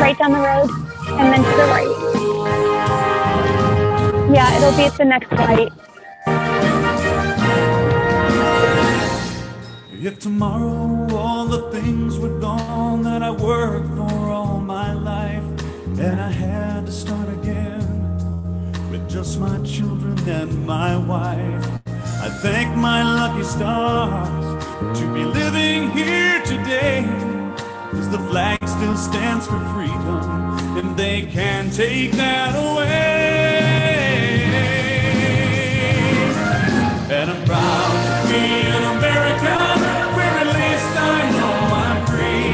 right down the road, and then to the right. Yeah, it'll be at the next light. If tomorrow all the things were gone that I worked for all my life, and I had to start again with just my children and my wife, I thank my lucky stars to be living here today, 'cause the flag still stands for freedom, and they can't take that away. And I'm proud to be an American, where at least I know I'm free.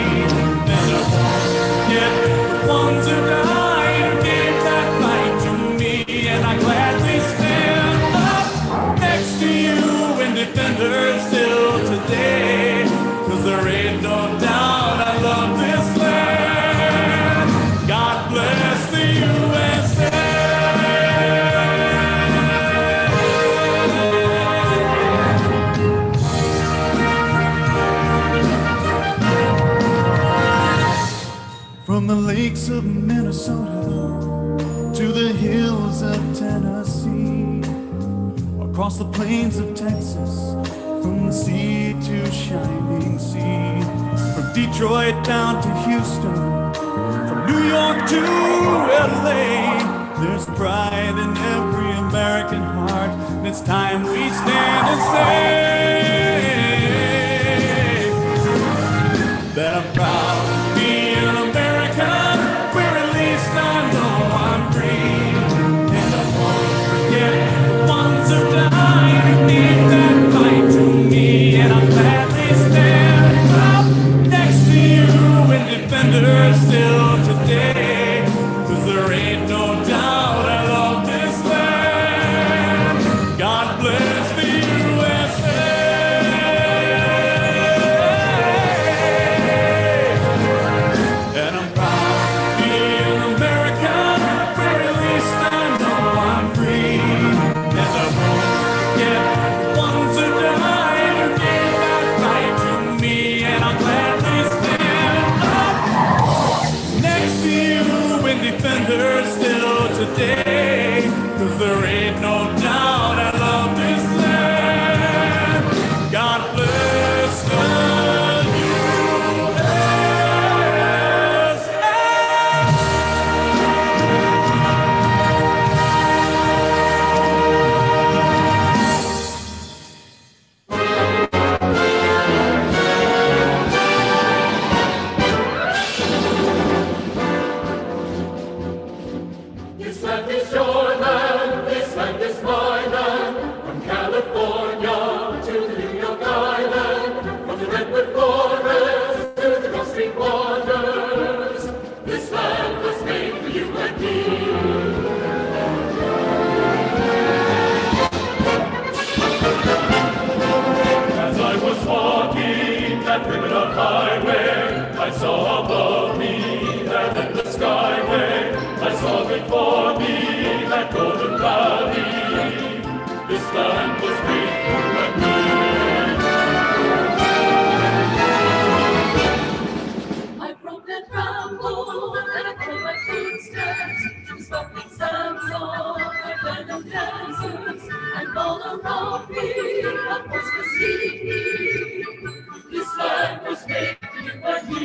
And I won't forget the ones who died who gave that right to me. And I gladly stand up next to you and defenders still today, 'cause there ain't no doubt I love this land. God bless the USA. From the lakes of Minnesota to the hills of Tennessee, across the plains of Texas, from the sea to shining sea, from Detroit down to Houston, from New York to LA, there's pride in every American heart, and it's time we stand and say that I'm proud to be an American, where at least I know I'm free. And I won't forget the ones who died who gave that right to me. And I'm gladly stand up next to you and defenders still today, 'cause there ain't no doubt I love this land. God bless the USA. And I'm proud to be an American, where at least I know I'm free. And I won't forget the ones who died who gave that right to me. And I'll gladly stand up next to you and defenders still today, 'cause there ain't no doubt I love this land. God bless the USA. This land is your land, this land is my land, from California to the New York Island, from the Redwood Forest to the Gulf Stream waters. This land was made for you and me. As I was walking that criminal highway, I saw above me that endless skyway. I saw before me that golden valley. This land was made for you and me. I broke that bramble and I pulled my footsteps through smoking sands of abandoned deserts, and all around me a force was seeking. This land was made for you and me.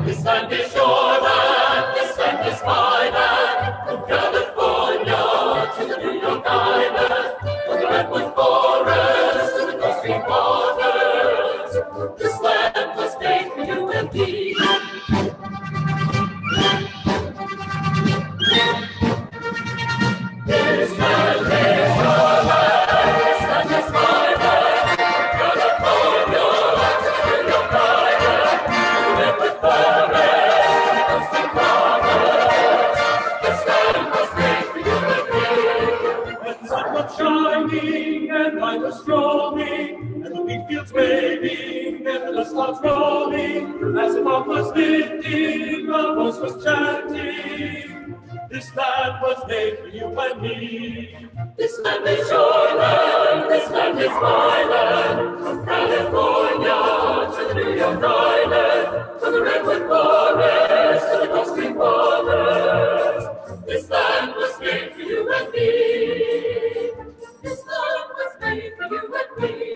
This land is your land, this land is my land, from California to the New York Island, from the Redwood Forest to the Gulf Stream waters. This land was made for you and me. This land is your land, this land is my land, from California to the New York Island, from the Redwood Forest to the Gulf Stream waters. This land was made for you and me. And the sun was shining and I was strolling, and the wheat fields waving and the dust clouds rolling, as if all was lifting, a voice was chanting. This land was made for you and me. This land is your land, this land is my land, from California to the New York Island, from the Redwood Forest to the Gulf Stream you and me.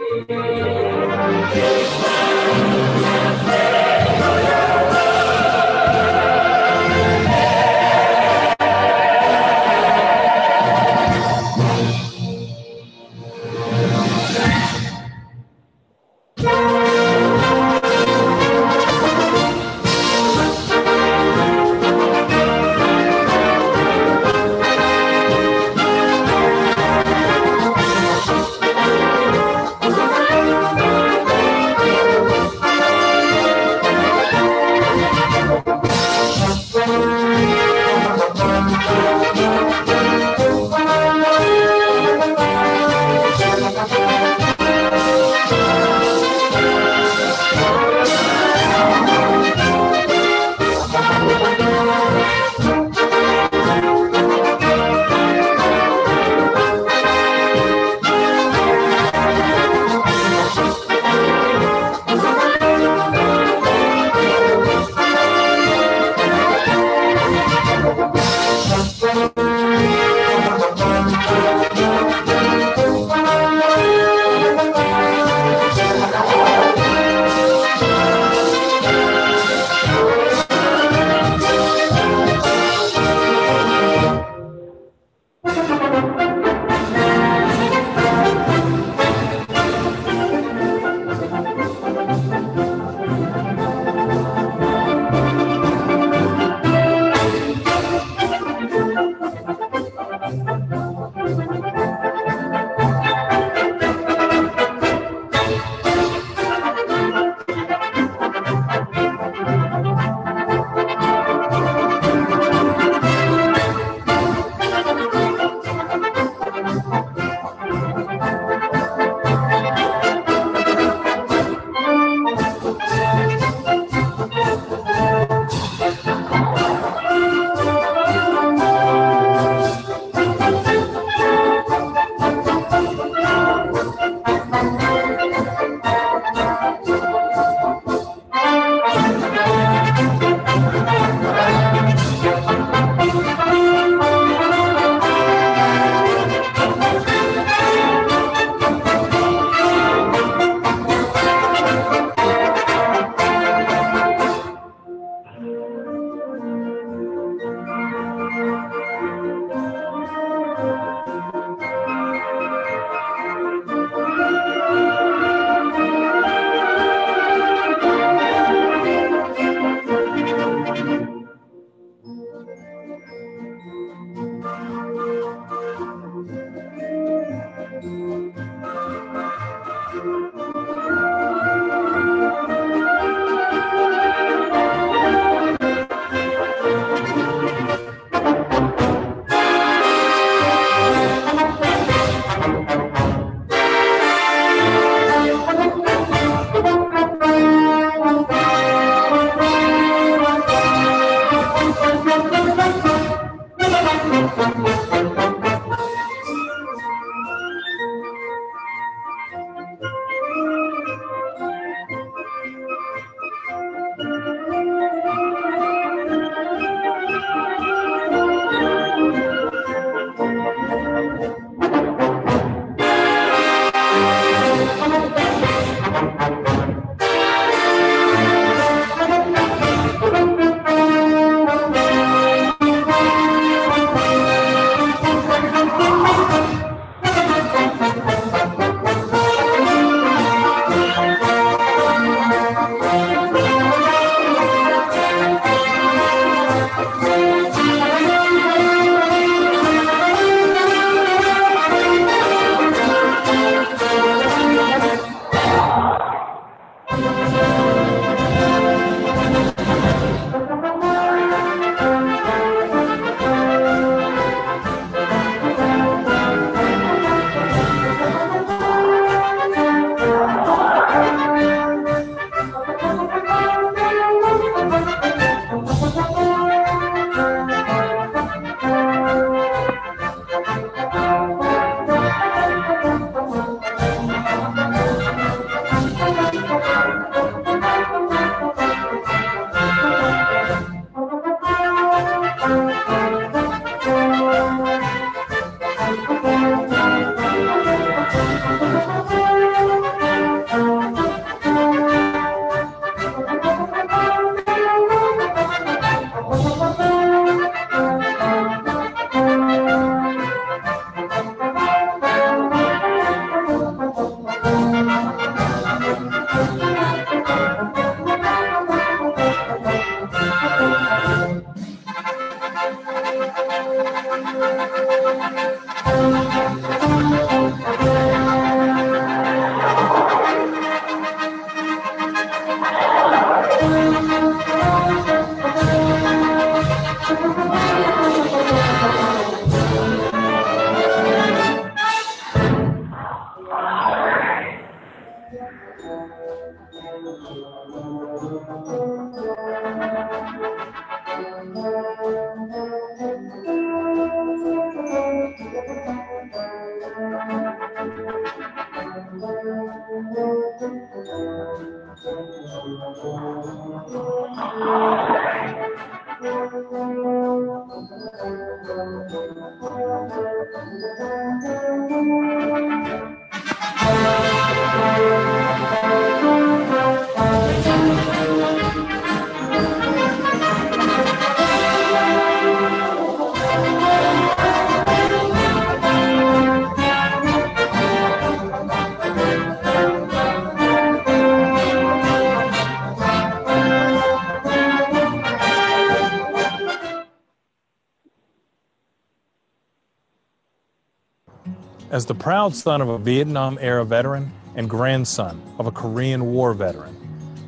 As the proud son of a Vietnam-era veteran and grandson of a Korean War veteran,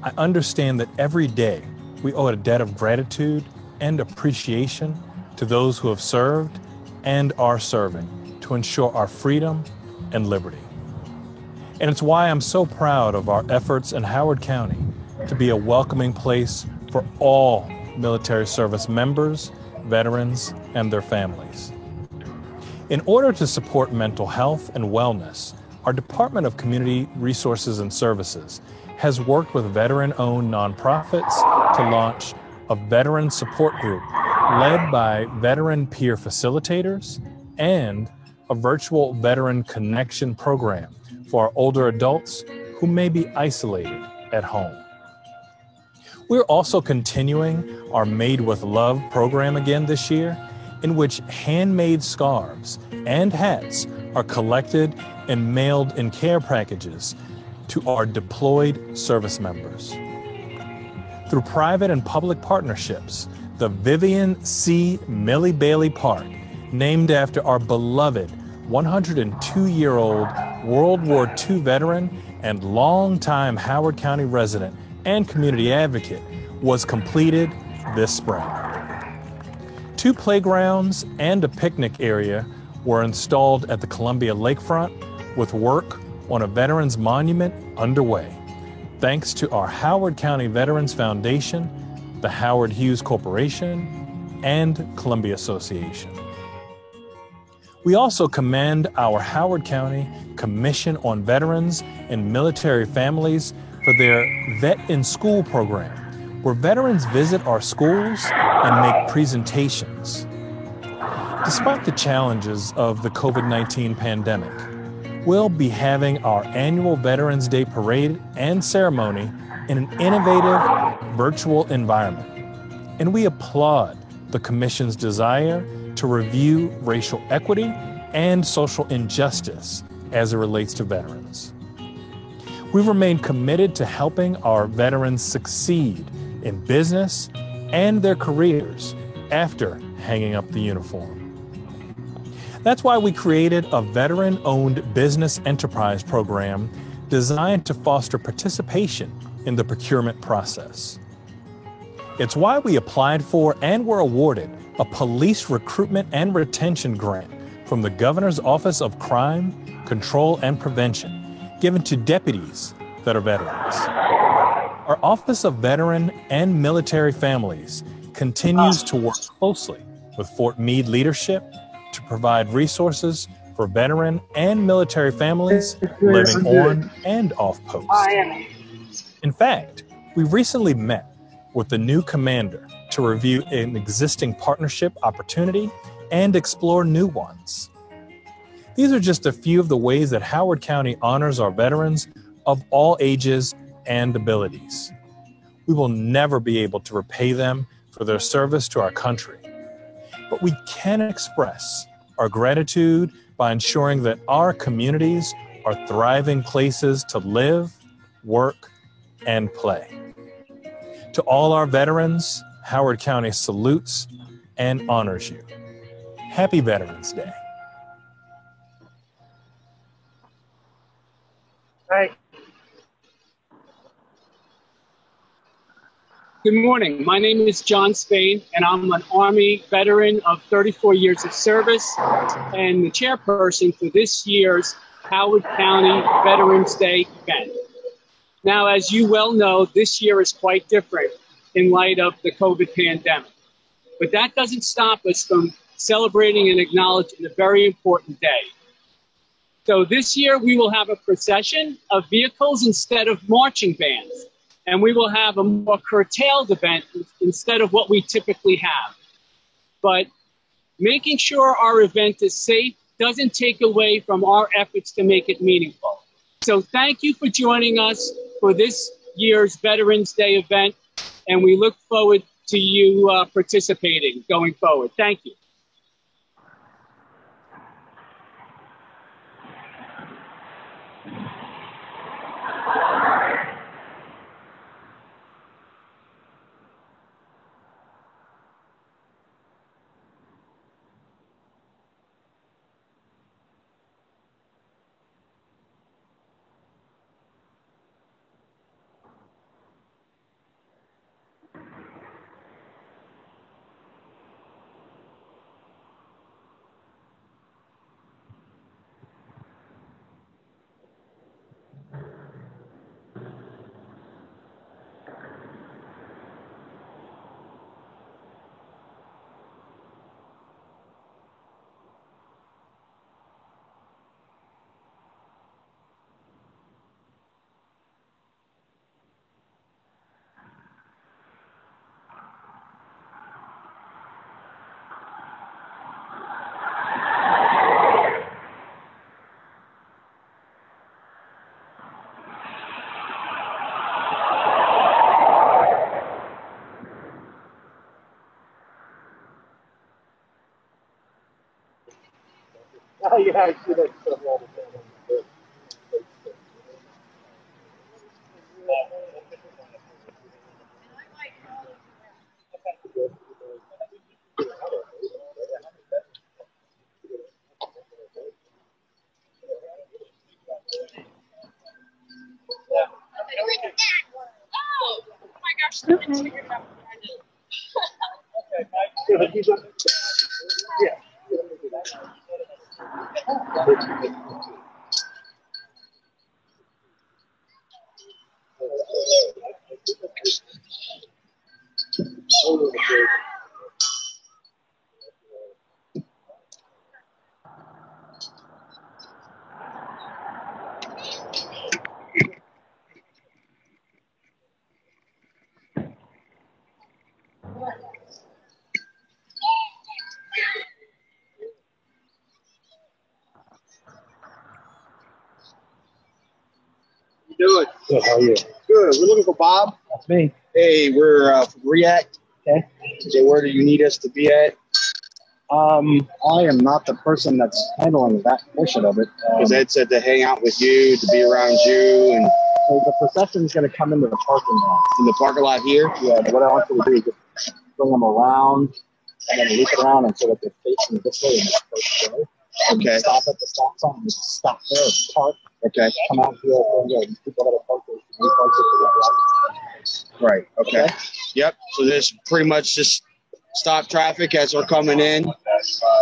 I understand that every day we owe a debt of gratitude and appreciation to those who have served and are serving to ensure our freedom and liberty. And it's why I'm so proud of our efforts in Howard County to be a welcoming place for all military service members, veterans, and their families. In order to support mental health and wellness, our Department of Community Resources and Services has worked with veteran-owned nonprofits to launch a veteran support group led by veteran peer facilitators and a virtual veteran connection program for our older adults who may be isolated at home. We're also continuing our Made with Love program again this year, in which handmade scarves and hats are collected and mailed in care packages to our deployed service members. Through private and public partnerships, the Vivian C. Millie Bailey Park, named after our beloved 102-year-old World War II veteran and longtime Howard County resident and community advocate, was completed this spring. 2 playgrounds and a picnic area were installed at the Columbia Lakefront, with work on a veterans monument underway, thanks to our Howard County Veterans Foundation, the Howard Hughes Corporation, and Columbia Association. We also commend our Howard County Commission on Veterans and Military Families for their Vet in School program, where veterans visit our schools and make presentations. Despite the challenges of the COVID-19 pandemic, we'll be having our annual Veterans Day Parade and ceremony in an innovative virtual environment. And we applaud the Commission's desire to review racial equity and social injustice as it relates to veterans. We remain committed to helping our veterans succeed in business and their careers after hanging up the uniform. That's why we created a veteran-owned business enterprise program designed to foster participation in the procurement process. It's why we applied for and were awarded a police recruitment and retention grant from the Governor's Office of Crime, Control, and Prevention, given to deputies that are veterans. Our Office of Veteran and Military Families continues to work closely with Fort Meade leadership to provide resources for veteran and military families living on and off post. In fact, we recently met with the new commander to review an existing partnership opportunity and explore new ones. These are just a few of the ways that Howard County honors our veterans of all ages and abilities. We will never be able to repay them for their service to our country, but we can express our gratitude by ensuring that our communities are thriving places to live, work, and play. To all our veterans, Howard County salutes and honors you. Happy Veterans Day. Right. Good morning. My name is John Spain, and I'm an Army veteran of 34 years of service and the chairperson for this year's Howard County Veterans Day event. Now, as you well know, this year is quite different in light of the COVID pandemic. But that doesn't stop us from celebrating and acknowledging a very important day. So this year we will have a procession of vehicles instead of marching bands. And we will have a more curtailed event instead of what we typically have. But making sure our event is safe doesn't take away from our efforts to make it meaningful. So thank you for joining us for this year's Veterans Day event, and we look forward to you participating going forward. Thank you. Oh, yeah, I see that stuff all the time. Oh my gosh, I haven't figured it out. Yeah. Doing? Good, how are you? Good. We're looking for Bob. That's me. Hey, we're from React. Okay. Okay, where do you need us to be at? I am not the person that's handling that portion of it. Because Ed said to hang out with you, to be around you, and So the procession's going to come into the parking lot. in the parking lot here. Yeah, but what I want you to do is just bring them around and then loop it around and so that they're facing this way and it's go. Okay. Stop at the stop sign and just stop there, park, Okay. come out here, and go. People that are parked there, you park it to the block. Right. Okay. Okay. Yep. So this pretty much just stop traffic as they're coming in,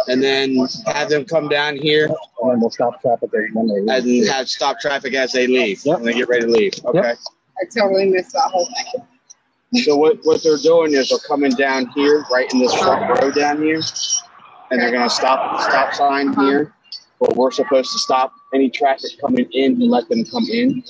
and then have them come down here And then we'll stop traffic there when they leave. and have stop traffic as they leave. Yep. When they get ready to leave. Okay. Yep. I totally missed that whole thing. So what they're doing is they're coming down here, right in this front row down here, and they're gonna stop at the stop sign here. But we're supposed to stop any traffic coming in and let them come in.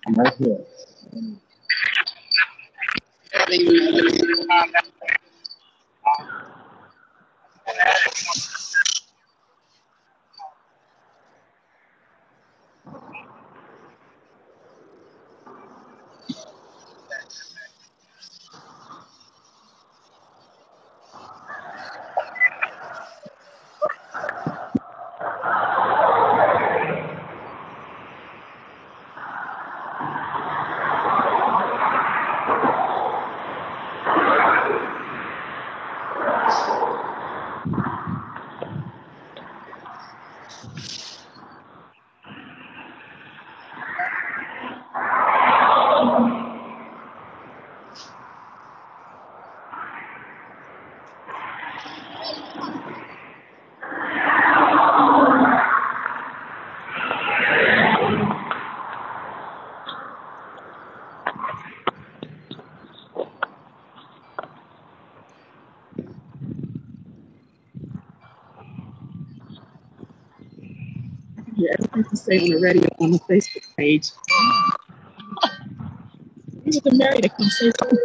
I'm right here. hear everything you say on the radio, on the Facebook page. You with the Mary to come say something.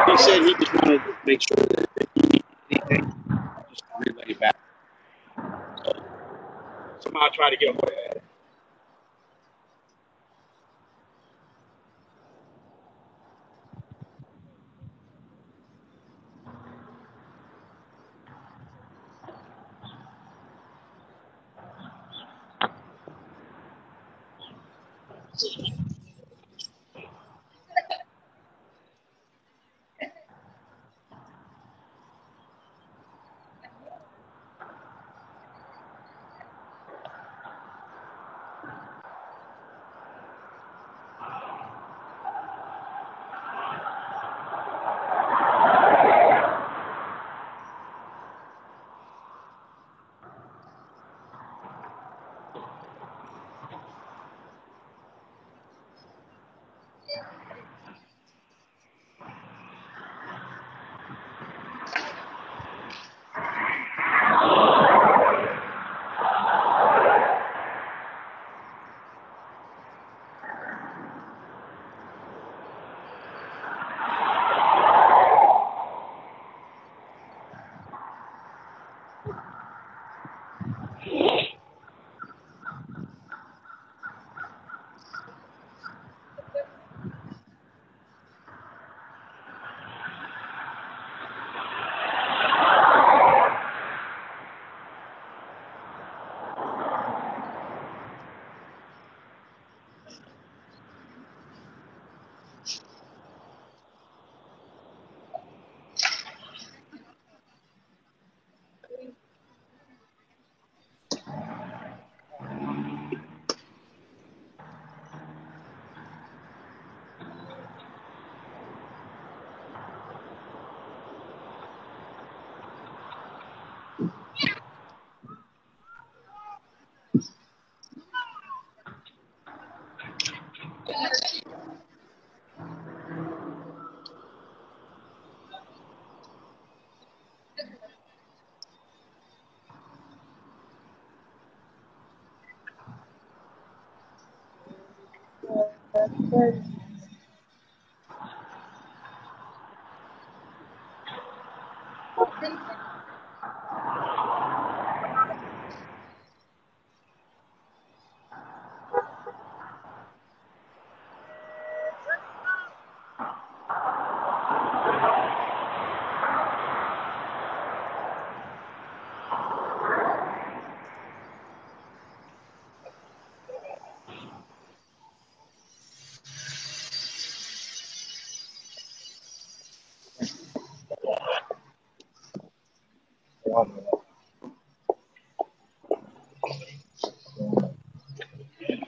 He said he just wanted to make sure that if he needed anything, just to relay back. So somehow try to get a hold of it.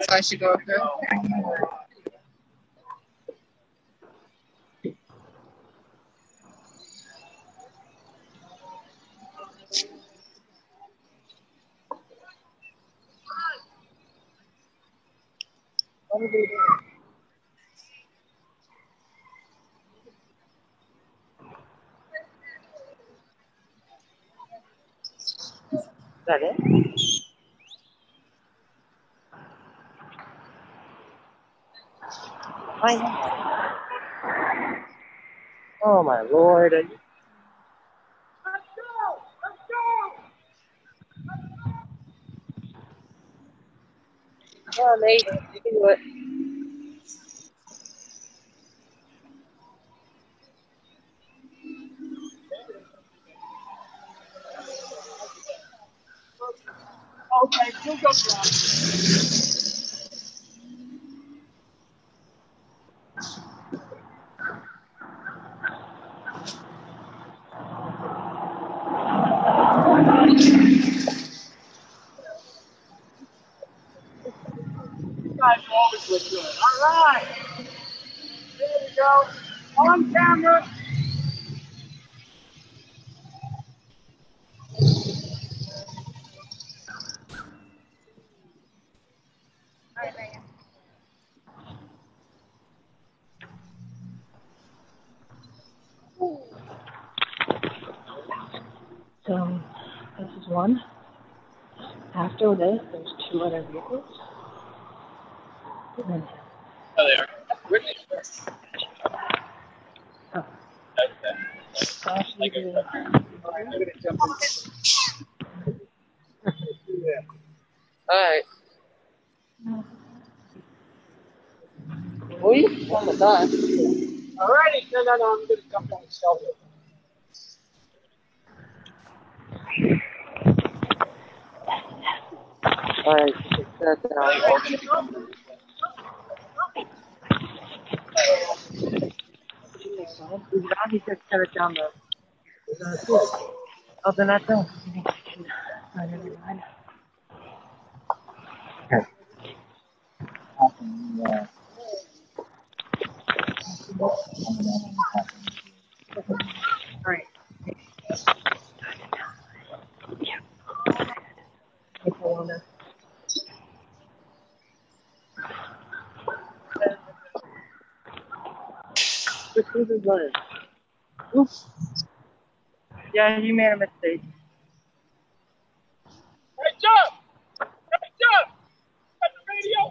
So I should go up there. What are they doing? Is that it? Oh my lord. Come on, mate. You can do it. Okay, you'll go down. You guys always look good. All right. There we go. On camera. So this is one. After this, there's two other vehicles. And then Oh, they are. Whitney. oh, so actually the All right, I'm going to jump in. Alright. We on the done. All righty. No, I'm going to jump on the shelter. Alright, set that down. He said set it down though. Oh, then that's done. Okay. right. This is running. Oops. Yeah, you made a mistake. Hey, jump! Hey, jump! Got the radio!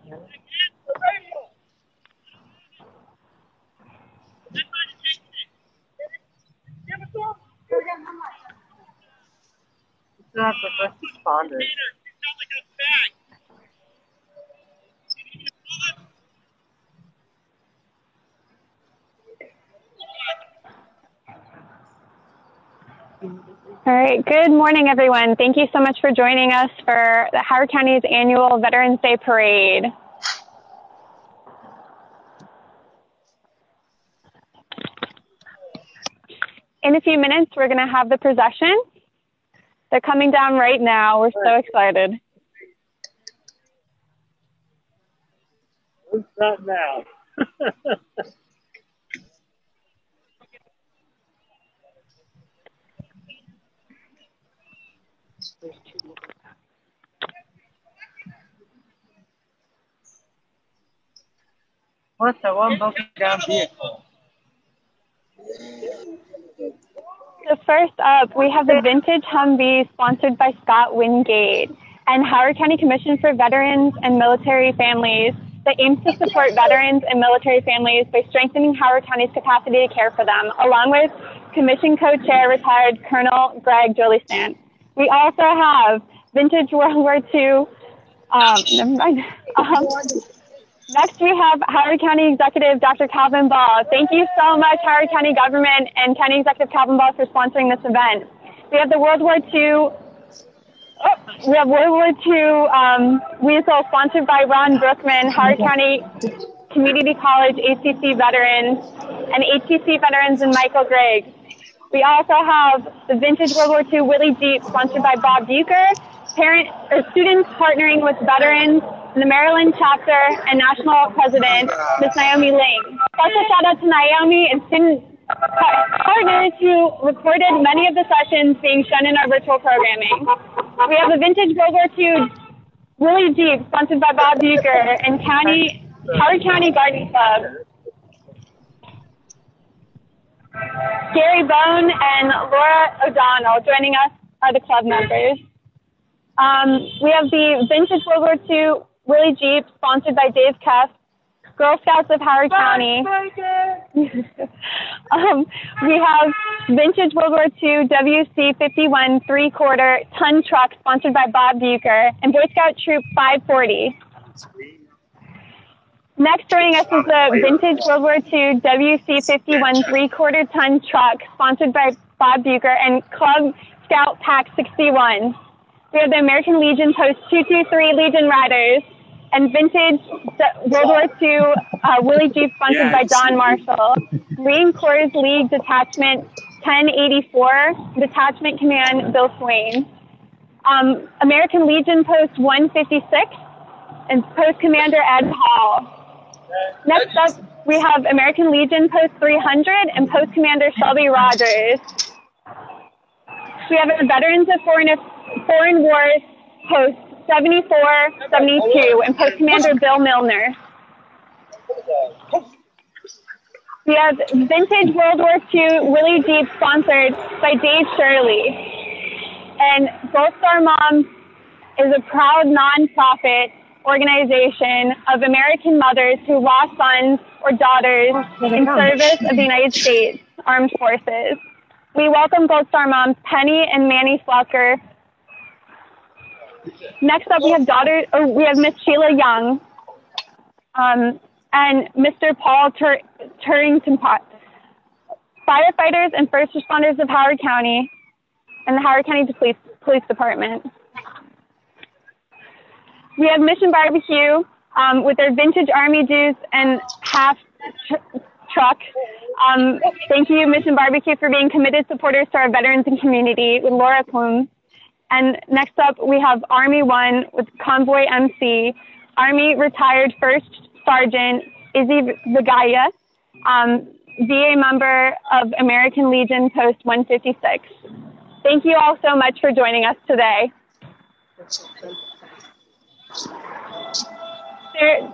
The radio! Give it to him! It's not the first responder. All right. Good morning, everyone. Thank you so much for joining us for the Howard County's annual Veterans Day Parade. In a few minutes, we're going to have the procession. They're coming down right now. We're so excited. Who's that now? What's the one broken down vehicle? So first up, we have the Vintage Humvee sponsored by Scott Wingate and Howard County Commission for Veterans and Military Families that aims to support veterans and military families by strengthening Howard County's capacity to care for them, along with Commission Co-Chair retired Colonel Greg Jolison. We also have Vintage World War II. Next, we have Howard County Executive Dr. Calvin Ball. Thank you so much, Howard County government and County Executive Calvin Ball, for sponsoring this event. We have the World War II Weasel, sponsored by Ron Brookman, Howard County Community College HCC veterans, and HCC veterans and Michael Griggs. We also have the Vintage World War II Willie Jeep, sponsored by Bob Bucher, students partnering with veterans, the Maryland chapter, and national president, Ms. Naomi Ling. Special shout out to Naomi and student partners who recorded many of the sessions being shown in our virtual programming. We have the Vintage World War II Willie Jeep, sponsored by Bob Bucher, and Howard County Garden Club. Gary Bone and Laura O'Donnell joining us are the club members. We have the Vintage World War II Willie Jeep, sponsored by Dave Keff, Girl Scouts of Howard County. We have Vintage World War II WC-51 3/4 ton truck, sponsored by Bob Bucher, and Boy Scout Troop 540. Next joining us is the Vintage World War II WC-51 3/4 ton truck, sponsored by Bob Bucher, and Club Scout Pack 61. We have the American Legion Post 223 Legion Riders, and Vintage World War II Willie Jeep, sponsored by Don Marshall. Marine Corps League Detachment 1084, Detachment Command Bill Swain. American Legion Post 156, and Post Commander Ed Hall. Next up, we have American Legion Post 300 and Post Commander Shelby Rogers. We have the Veterans of Foreign Wars Post 7472 and Post Commander Bill Milner. We have Vintage World War II Willie Jeep, sponsored by Dave Shirley. And Gold Star Moms is a proud nonprofit organization of American mothers who lost sons or daughters in service of the United States Armed Forces. We welcome Gold Star Moms Penny and Manny Flucker. Next up, we have Miss Sheila Young and Mr. Paul Turrington Potts, firefighters and first responders of Howard County and the Howard County Police Department. We have Mission Barbecue with their vintage Army juice and half truck. Thank you, Mission Barbecue, for being committed supporters to our veterans and community, with Laura Klum. And next up, we have Army One with Convoy MC, Army retired First Sergeant Izzy Vigaya, VA member of American Legion Post 156. Thank you all so much for joining us today.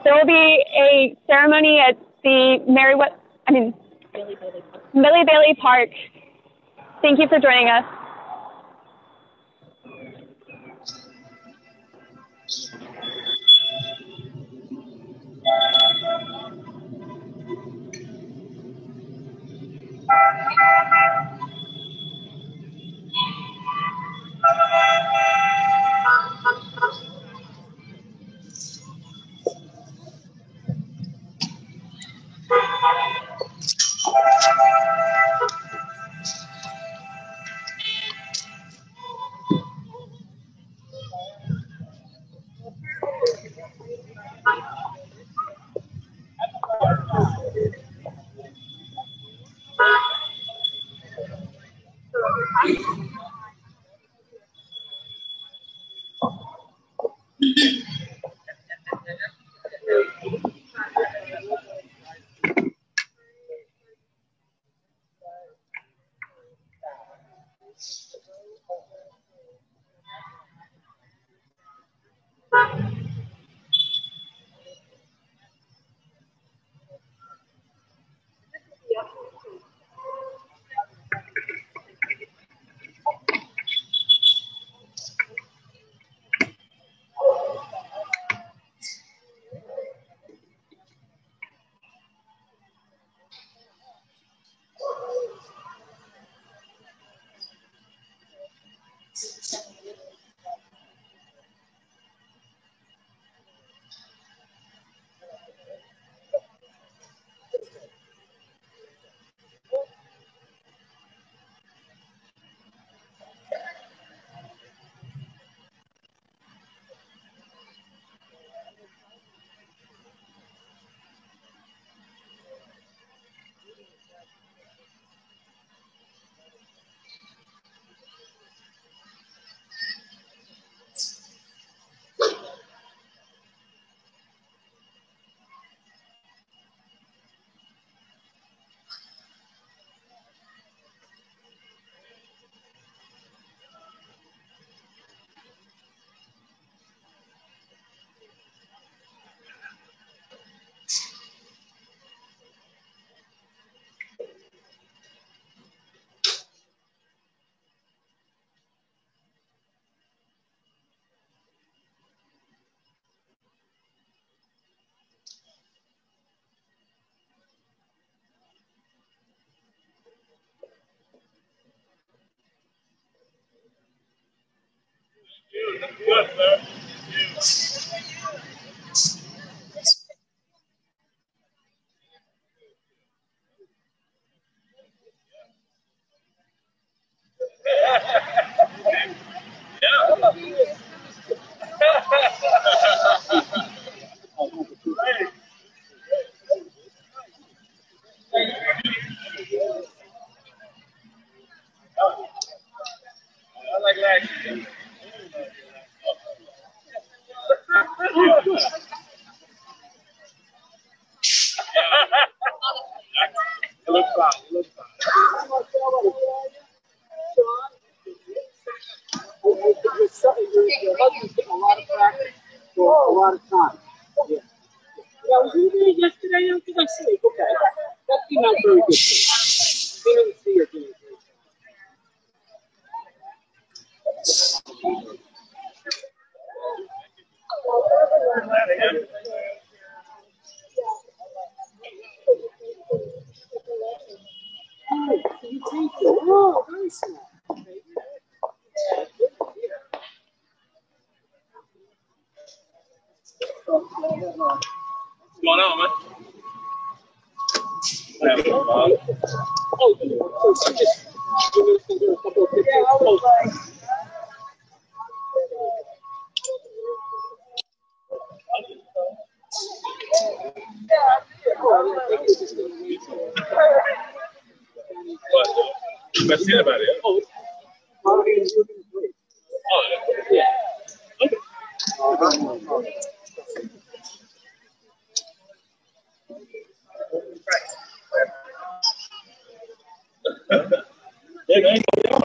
There will be a ceremony at the Millie Bailey Park. Thank you for joining us.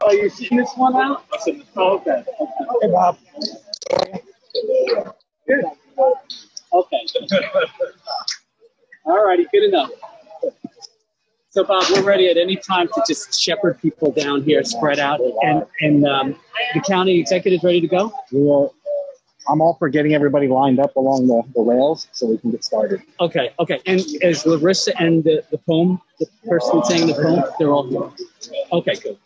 Are you seeing this one out? Oh, okay. Hey, Bob. Good. Okay. All righty, good enough. So, Bob, we're ready at any time to just shepherd people down here, spread out, and the county executive's ready to go? I'm all for getting everybody lined up along the rails so we can get started. Okay. And is Larissa and the poem, the person saying the poem, they're all here? Okay, good.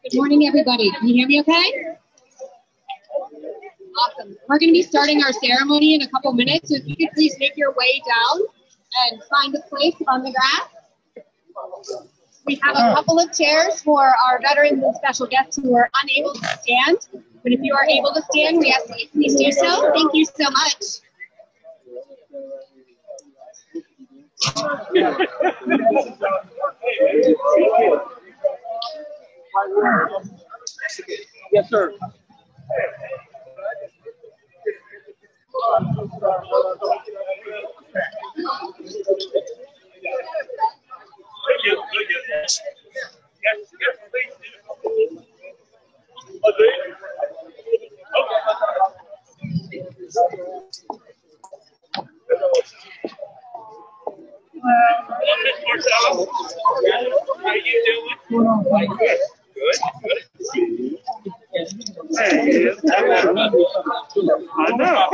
Good morning, everybody. Can you hear me okay? Awesome. We're going to be starting our ceremony in a couple minutes, so if you could please make your way down and find a place on the grass. We have a couple of chairs for our veterans and special guests who are unable to stand, but if you are able to stand, we ask that you please do so. Thank you so much. Yes, sir. How you doing? Good. I know.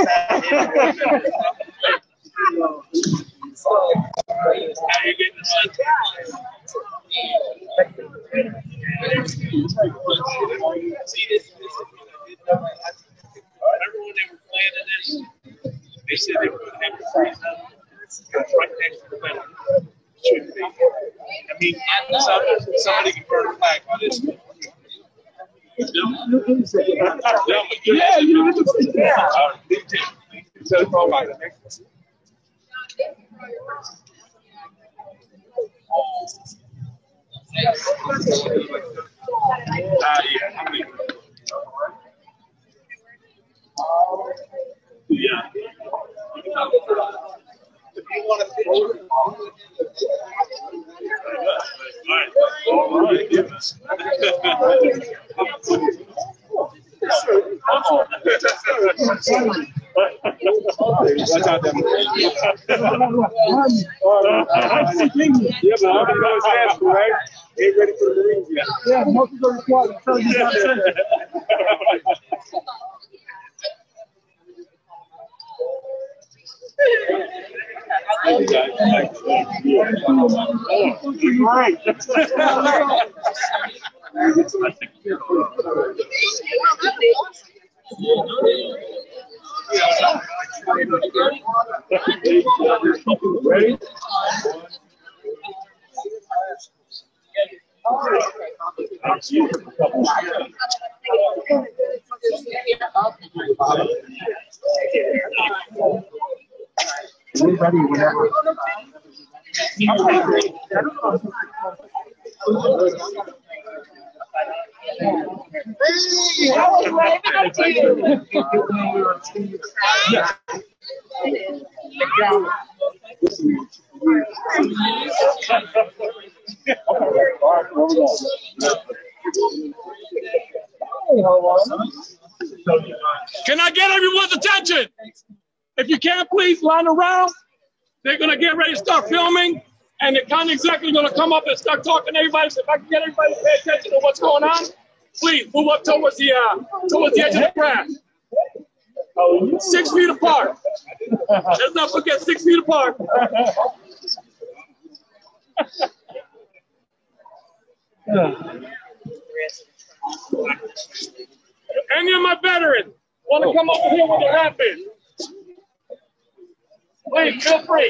you getting the sun? See this? Remember when they were planning this? They said they were going to have to freeze up. It's right next to the metal. Should be. I mean, somebody can burn a flag on this. Yeah, you know what so it's all right. Yeah, I mean, yeah. If you want to picture. All right, give us. Watch out, them. Yeah, but I'm going fast, right? Ain't ready for the Marines yet. Yeah, most of the squad. Ready? We're ready whenever. Hey, I was right back to you. Yeah. Can I get everyone's attention? If you can't, please line around. They're going to get ready to start filming, and the county executive is going to come up and start talking to everybody. So if I can get everybody to pay attention to what's going on, please move up towards the edge of the grass. 6 feet apart. Let's not forget 6 feet apart. Any of my veterans want to come over here with their hat in? Please, feel free.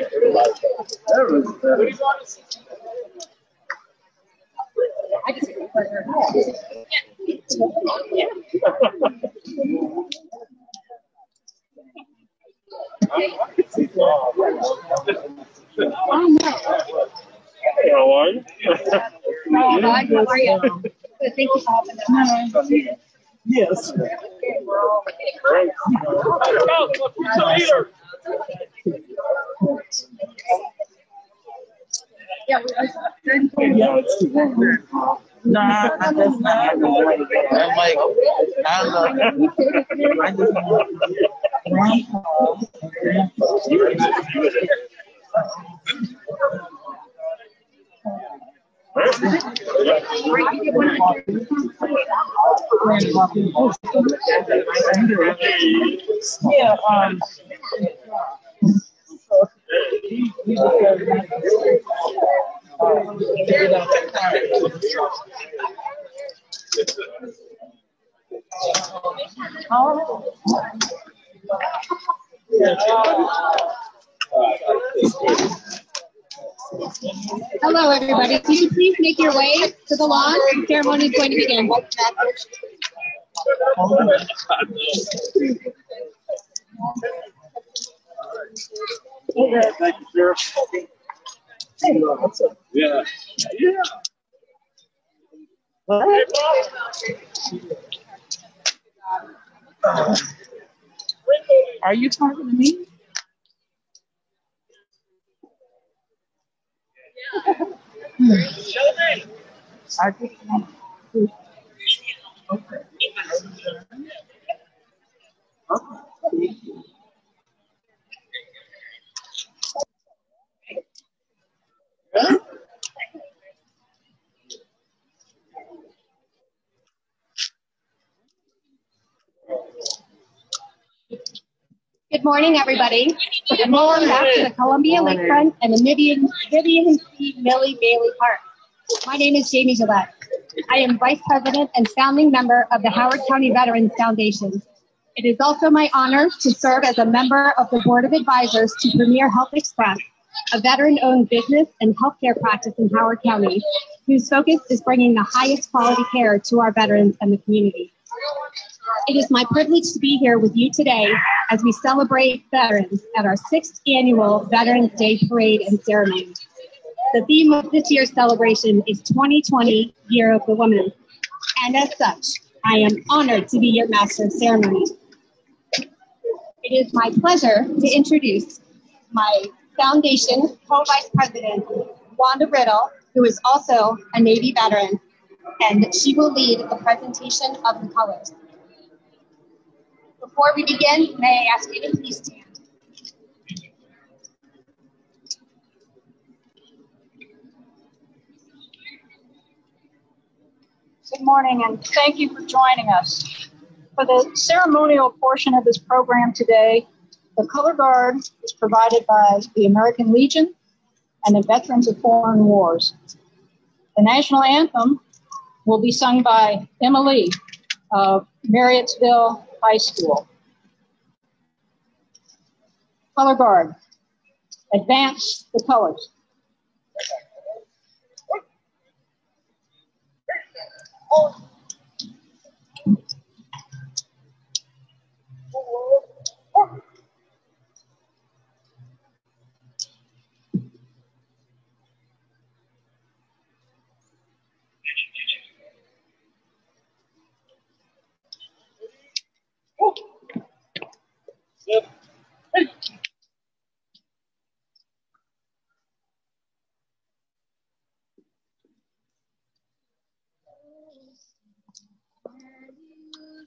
Hey, how are you? How are you? Thank you for helping us. Yes. Great. Yeah, Nah, I just not. I'm like, I just Hello, everybody. Can you please make your way to the lawn? The ceremony is going to begin. Thank you, Sheriff. Yeah. Yeah. Are you talking to me? I just okay. Good morning, everybody. And welcome back to the Columbia Lakefront and the Vivian C. Millie Bailey Park. My name is Jamie Gillette. I am Vice President and founding member of the Howard County Veterans Foundation. It is also my honor to serve as a member of the Board of Advisors to Premier Health Express, a veteran-owned business and healthcare practice in Howard County, whose focus is bringing the highest quality care to our veterans and the community. It is my privilege to be here with you today as we celebrate veterans at our 6th annual Veterans Day Parade and Ceremony. The theme of this year's celebration is 2020 Year of the Woman, and as such, I am honored to be your Master of Ceremonies. It is my pleasure to introduce my Foundation Co-Vice President, Wanda Riddle, who is also a Navy veteran, and she will lead the presentation of the colors. Before we begin, may I ask you to please stand. Good morning, and thank you for joining us. For the ceremonial portion of this program today, the color guard is provided by the American Legion and the Veterans of Foreign Wars. The national anthem will be sung by Emma Lee of Marriottsville High School. Color guard, advance the colors.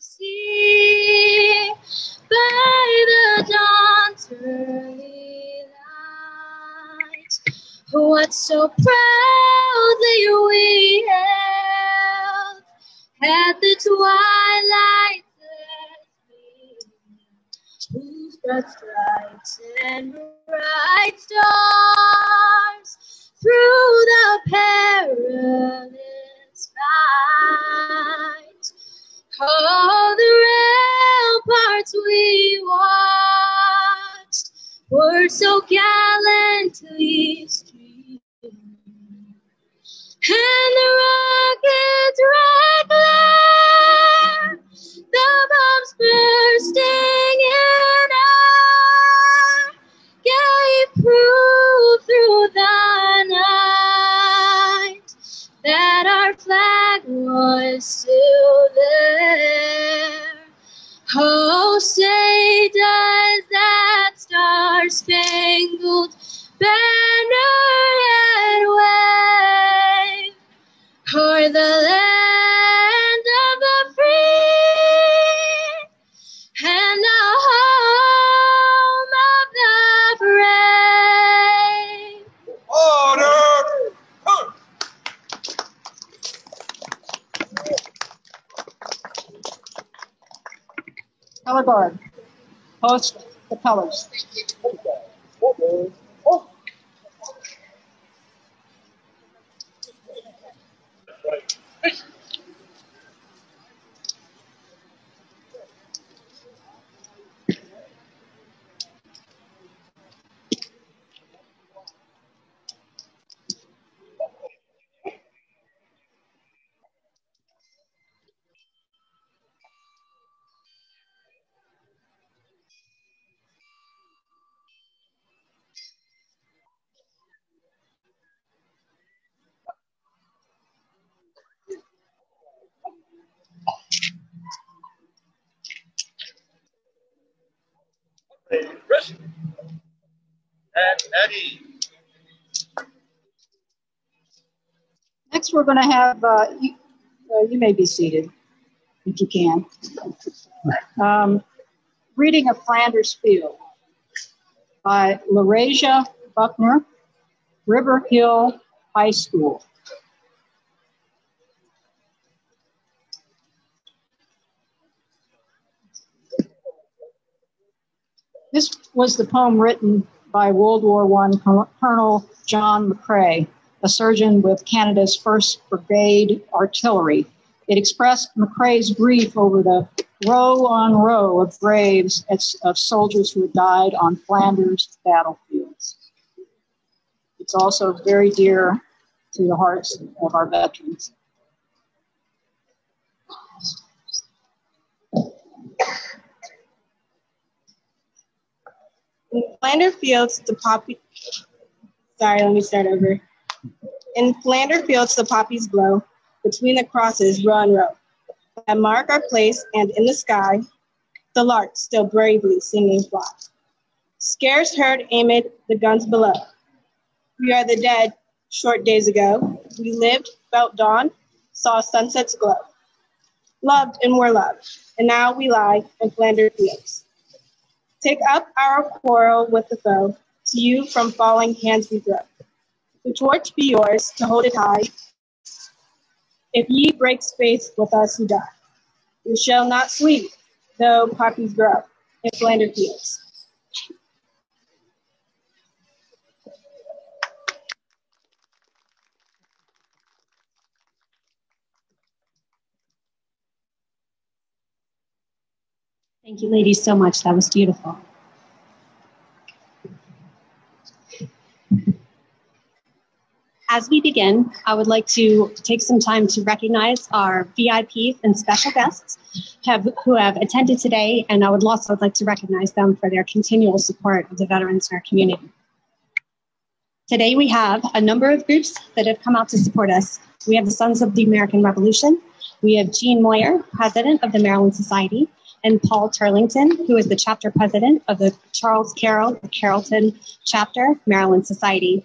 See by the dawn's early light what so proudly we hailed at the twilight's gleam, whose broad stripes and bright stars through the perilous fight. All the ramparts we watched were so gallantly streamed, and the rocket's red glare, the bombs bursting in air, gave proof through the night that our flag was still there. Oh, say does that star-spangled banner yet wave o'er the land of the free and the home of the brave? Order! Color guard, post the colors. Chris and Eddie. Next, we're going to have, you may be seated if you can. Reading of Flanders Field by LaRasia Buckner, River Hill High School. This was the poem written by World War I Colonel John McCrae, a surgeon with Canada's 1st Brigade Artillery. It expressed McCrae's grief over the row on row of graves of soldiers who had died on Flanders battlefields. It's also very dear to the hearts of our veterans. In Flanders fields, the poppy. Sorry, let me start over. In Flanders fields, the poppies blow. Between the crosses, row and row, that mark our place, and in the sky, the lark still bravely singing fly. Scarce heard amid the guns below. We are the dead. Short days ago, we lived, felt dawn, saw sunsets glow. Loved and were loved, and now we lie in Flanders fields. Take up our quarrel with the foe, to you from falling hands we throw. The torch be yours to hold it high. If ye break space with us who die, we shall not sleep, though poppies grow in Flanders fields. Thank you, ladies, so much. That was beautiful. As we begin, I would like to take some time to recognize our VIPs and special guests who have attended today, and I would also like to recognize them for their continual support of the veterans in our community. Today we have a number of groups that have come out to support us. We have the Sons of the American Revolution. We have Jean Moyer, president of the Maryland Society, and Paul Turlington, who is the chapter president of the Charles Carroll Carrollton Chapter Maryland Society.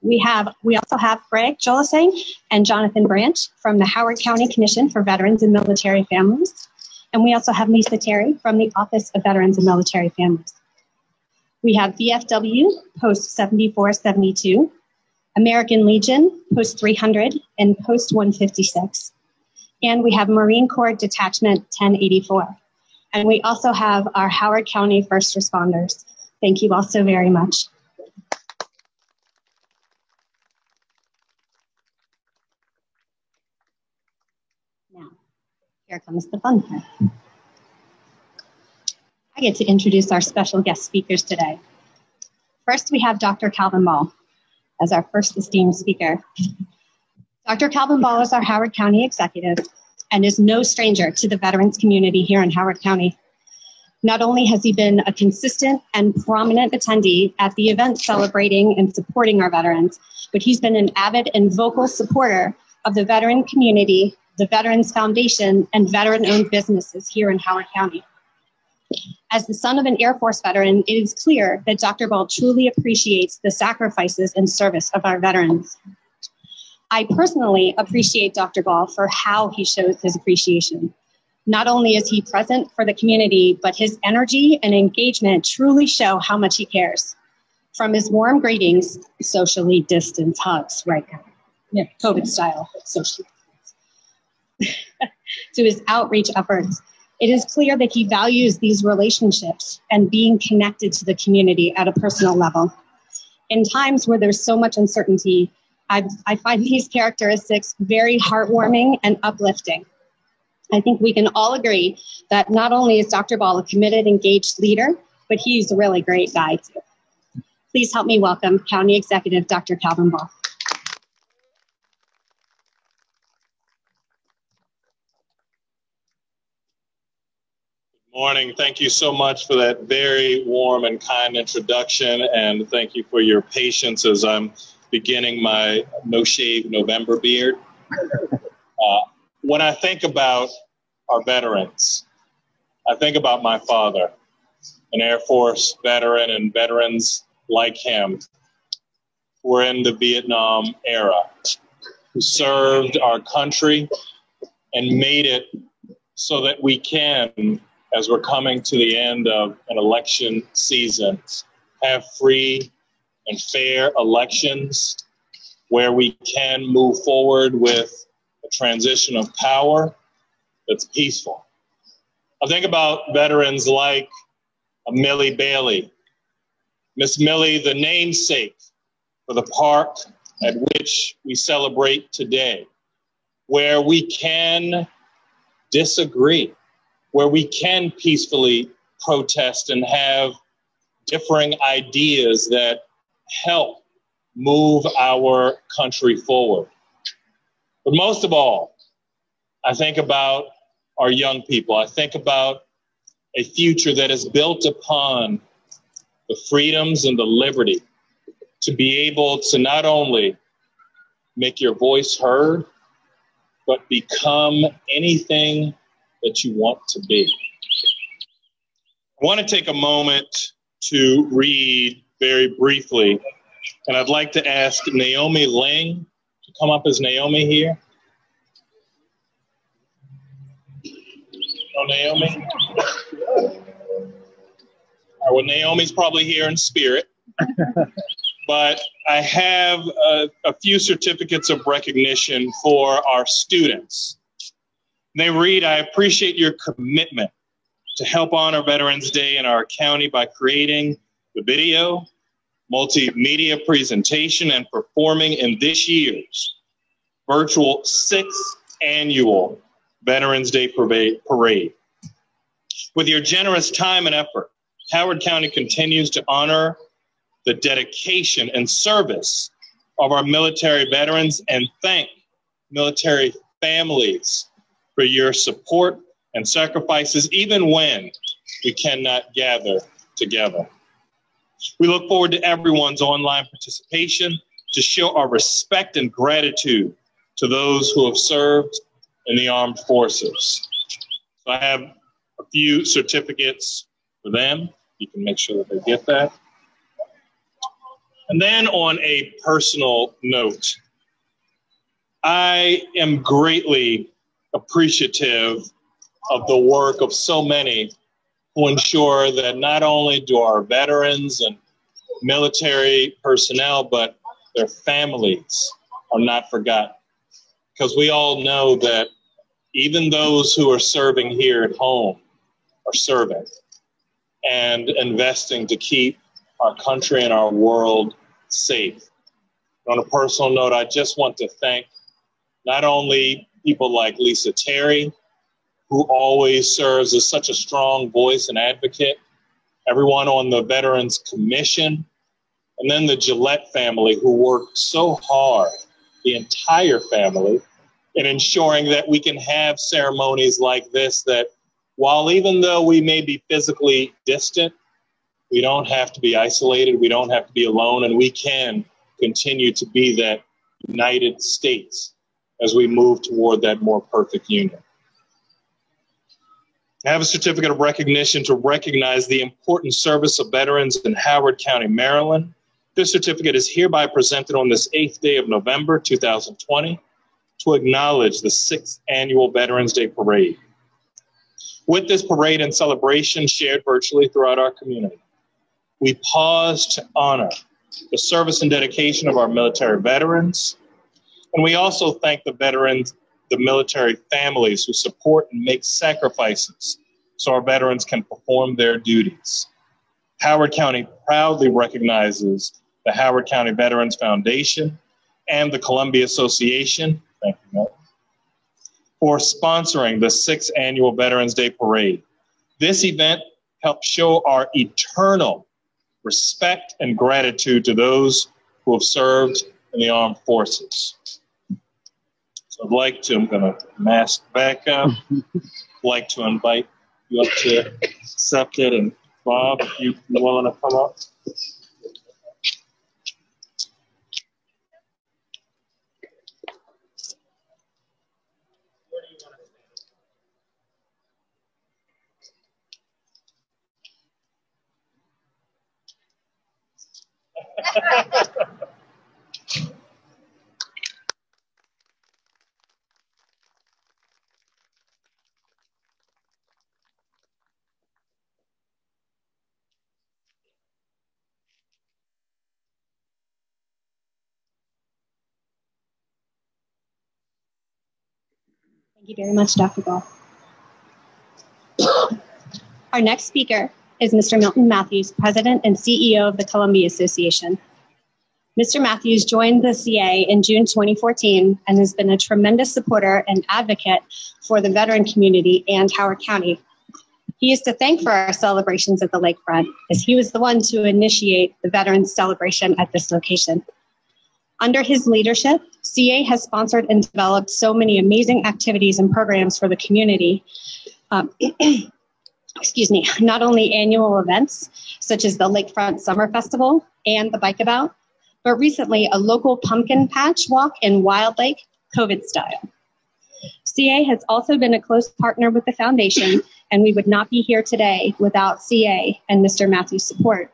We also have Greg Jolasang and Jonathan Branch from the Howard County Commission for Veterans and Military Families. And we also have Lisa Terry from the Office of Veterans and Military Families. We have VFW, Post 7472, American Legion, Post 300, and Post 156. And we have Marine Corps Detachment 1084. And we also have our Howard County first responders. Thank you all so very much. Now, here comes the fun part. I get to introduce our special guest speakers today. First, we have Dr. Calvin Ball as our first esteemed speaker. Dr. Calvin Ball is our Howard County executive and is no stranger to the veterans community here in Howard County. Not only has he been a consistent and prominent attendee at the events celebrating and supporting our veterans, but he's been an avid and vocal supporter of the veteran community, the Veterans Foundation, and veteran-owned businesses here in Howard County. As the son of an Air Force veteran, it is clear that Dr. Ball truly appreciates the sacrifices and service of our veterans. I personally appreciate Dr. Ball for how he shows his appreciation. Not only is he present for the community, but his energy and engagement truly show how much he cares. From his warm greetings, socially distanced hugs right now, yeah, COVID style socially to his outreach efforts, it is clear that he values these relationships and being connected to the community at a personal level. In times where there's so much uncertainty, I find these characteristics very heartwarming and uplifting. I think we can all agree that not only is Dr. Ball a committed, engaged leader, but he's a really great guy too. Please help me welcome County Executive Dr. Calvin Ball. Morning. Thank you so much for that very warm and kind introduction, and thank you for your patience as I'm beginning my No Shave November beard. When I think about our veterans, I think about my father, an Air Force veteran, and veterans like him who were in the Vietnam era, who served our country and made it so that we can, as we're coming to the end of an election season, have free and fair elections where we can move forward with a transition of power that's peaceful. I think about veterans like of Millie Bailey. Miss Millie, the namesake for the park at which we celebrate today, where we can disagree, where we can peacefully protest and have differing ideas that help move our country forward. But most of all, I think about our young people. I think about a future that is built upon the freedoms and the liberty to be able to not only make your voice heard, but become anything that you want to be. I want to take a moment to read very briefly, and I'd like to ask Naomi Ling to come up as Naomi here. Oh, Naomi? Well, Naomi's probably here in spirit, but I have a few certificates of recognition for our students. They read, I appreciate your commitment to help honor Veterans Day in our county by creating the video, multimedia presentation, and performing in this year's virtual 6th annual Veterans Day Parade. With your generous time and effort, Howard County continues to honor the dedication and service of our military veterans and thank military families for your support and sacrifices, even when we cannot gather together. We look forward to everyone's online participation to show our respect and gratitude to those who have served in the armed forces. So I have a few certificates for them. You can make sure that they get that. And then on a personal note, I am greatly appreciative of the work of so many who ensure that not only do our veterans and military personnel, but their families are not forgotten. Because we all know that even those who are serving here at home are serving and investing to keep our country and our world safe. On a personal note, I just want to thank not only people like Lisa Terry, who always serves as such a strong voice and advocate, everyone on the Veterans Commission, and then the Gillette family who worked so hard, the entire family, in ensuring that we can have ceremonies like this that while even though we may be physically distant, we don't have to be isolated, we don't have to be alone, and we can continue to be that United States as we move toward that more perfect union. I have a certificate of recognition to recognize the important service of veterans in Howard County, Maryland. This certificate is hereby presented on this 8th day of November, 2020, to acknowledge the 6th annual Veterans Day Parade. With this parade and celebration shared virtually throughout our community, we pause to honor the service and dedication of our military veterans, and we also thank the veterans, the military families who support and make sacrifices so our veterans can perform their duties. Howard County proudly recognizes the Howard County Veterans Foundation and the Columbia Association, thank you, Mel, for sponsoring the 6th annual Veterans Day Parade. This event helps show our eternal respect and gratitude to those who have served in the armed forces. So I'd like to, I'm gonna mask back up, like to invite you up to accept it, and Bob, if you're willing to come up. Thank you very much, Dr. Ball. Our next speaker is Mr. Milton Matthews, President and CEO of the Columbia Association. Mr. Matthews joined the CA in June 2014 and has been a tremendous supporter and advocate for the veteran community and Howard County. He is to thank for our celebrations at the lakefront, as he was the one to initiate the Veterans Celebration at this location. Under his leadership, CA has sponsored and developed so many amazing activities and programs for the community. Not only annual events, such as the Lakefront Summer Festival and the Bike About, but recently a local pumpkin patch walk in Wild Lake, COVID style. CA has also been a close partner with the foundation, and we would not be here today without CA and Mr. Matthews' support.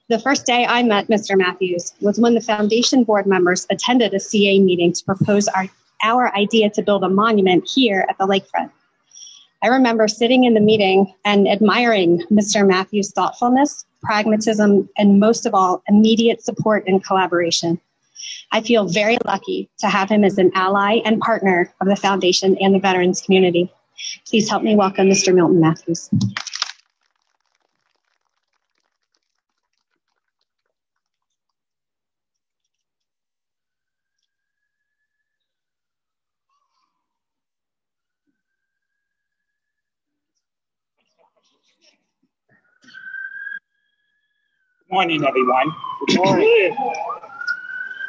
The first day I met Mr. Matthews was when the foundation board members attended a CA meeting to propose our idea to build a monument here at the lakefront. I remember sitting in the meeting and admiring Mr. Matthews' thoughtfulness, pragmatism, and most of all, immediate support and collaboration. I feel very lucky to have him as an ally and partner of the foundation and the veterans community. Please help me welcome Mr. Milton Matthews. Good morning, everyone. Good morning.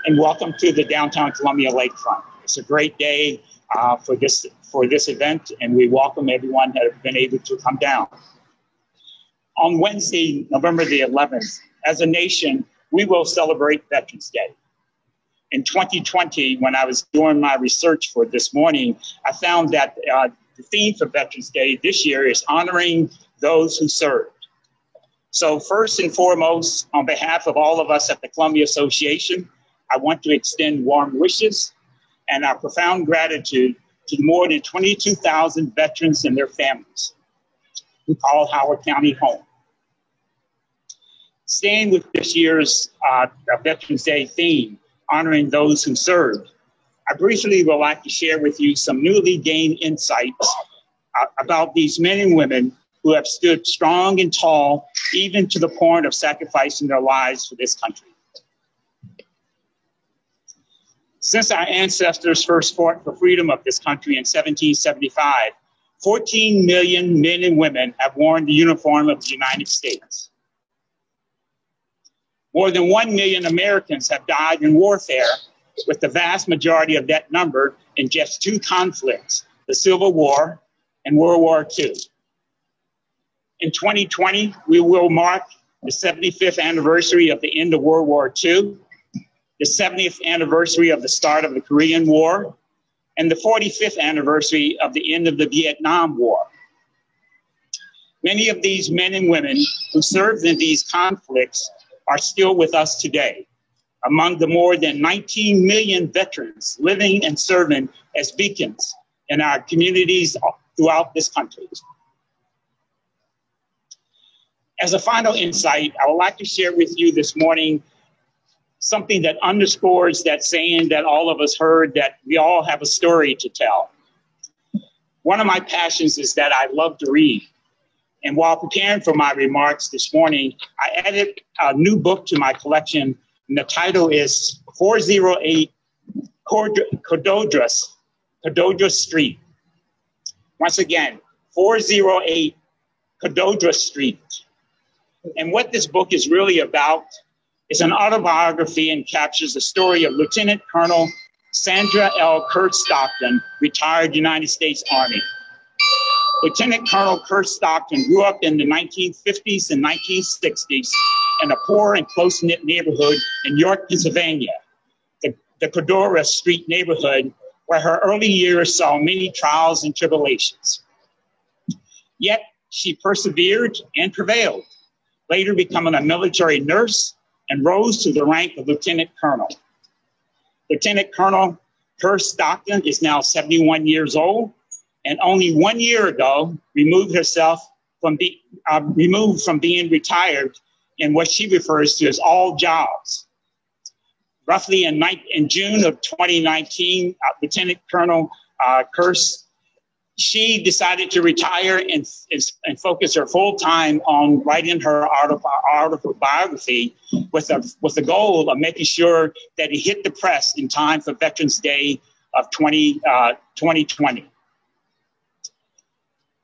And welcome to the downtown Columbia Lakefront. It's a great day for this event, and we welcome everyone that have been able to come down. On Wednesday, November the 11th, as a nation, we will celebrate Veterans Day. In 2020, when I was doing my research for this morning, I found that the theme for Veterans Day this year is honoring those who served. So first and foremost, on behalf of all of us at the Columbia Association, I want to extend warm wishes and our profound gratitude to the more than 22,000 veterans and their families who call Howard County home. Staying with this year's Veterans Day theme, honoring those who served, I briefly would like to share with you some newly gained insights about these men and women who have stood strong and tall, even to the point of sacrificing their lives for this country. Since our ancestors first fought for freedom of this country in 1775, 14 million men and women have worn the uniform of the United States. More than 1 million Americans have died in warfare, with the vast majority of that number in just two conflicts, the Civil War and World War II. In 2020, we will mark the 75th anniversary of the end of World War II, the 70th anniversary of the start of the Korean War, and the 45th anniversary of the end of the Vietnam War. Many of these men and women who served in these conflicts are still with us today, among the more than 19 million veterans living and serving as beacons in our communities throughout this country. As a final insight, I would like to share with you this morning something that underscores that saying that all of us heard, that we all have a story to tell. One of my passions is that I love to read. And while preparing for my remarks this morning, I added a new book to my collection, and the title is 408 Cododras Street. Once again, 408 Cododras Street. And what this book is really about is an autobiography and captures the story of Lieutenant Colonel Sandra L. Kurt Stockton, retired United States Army. Lieutenant Colonel Kurt Stockton grew up in the 1950s and 1960s in a poor and close-knit neighborhood in York, Pennsylvania, the Cododras Street neighborhood, where her early years saw many trials and tribulations. Yet she persevered and prevailed, later becoming a military nurse, and rose to the rank of Lieutenant Colonel. Lieutenant Colonel Kurt Stockton is now 71 years old, and only 1 year ago removed from being retired in what she refers to as all jobs. Roughly in June of 2019, Lieutenant Colonel Kurt she decided to retire and focus her full time on writing her autobiography with the goal of making sure that it hit the press in time for Veterans Day of 2020.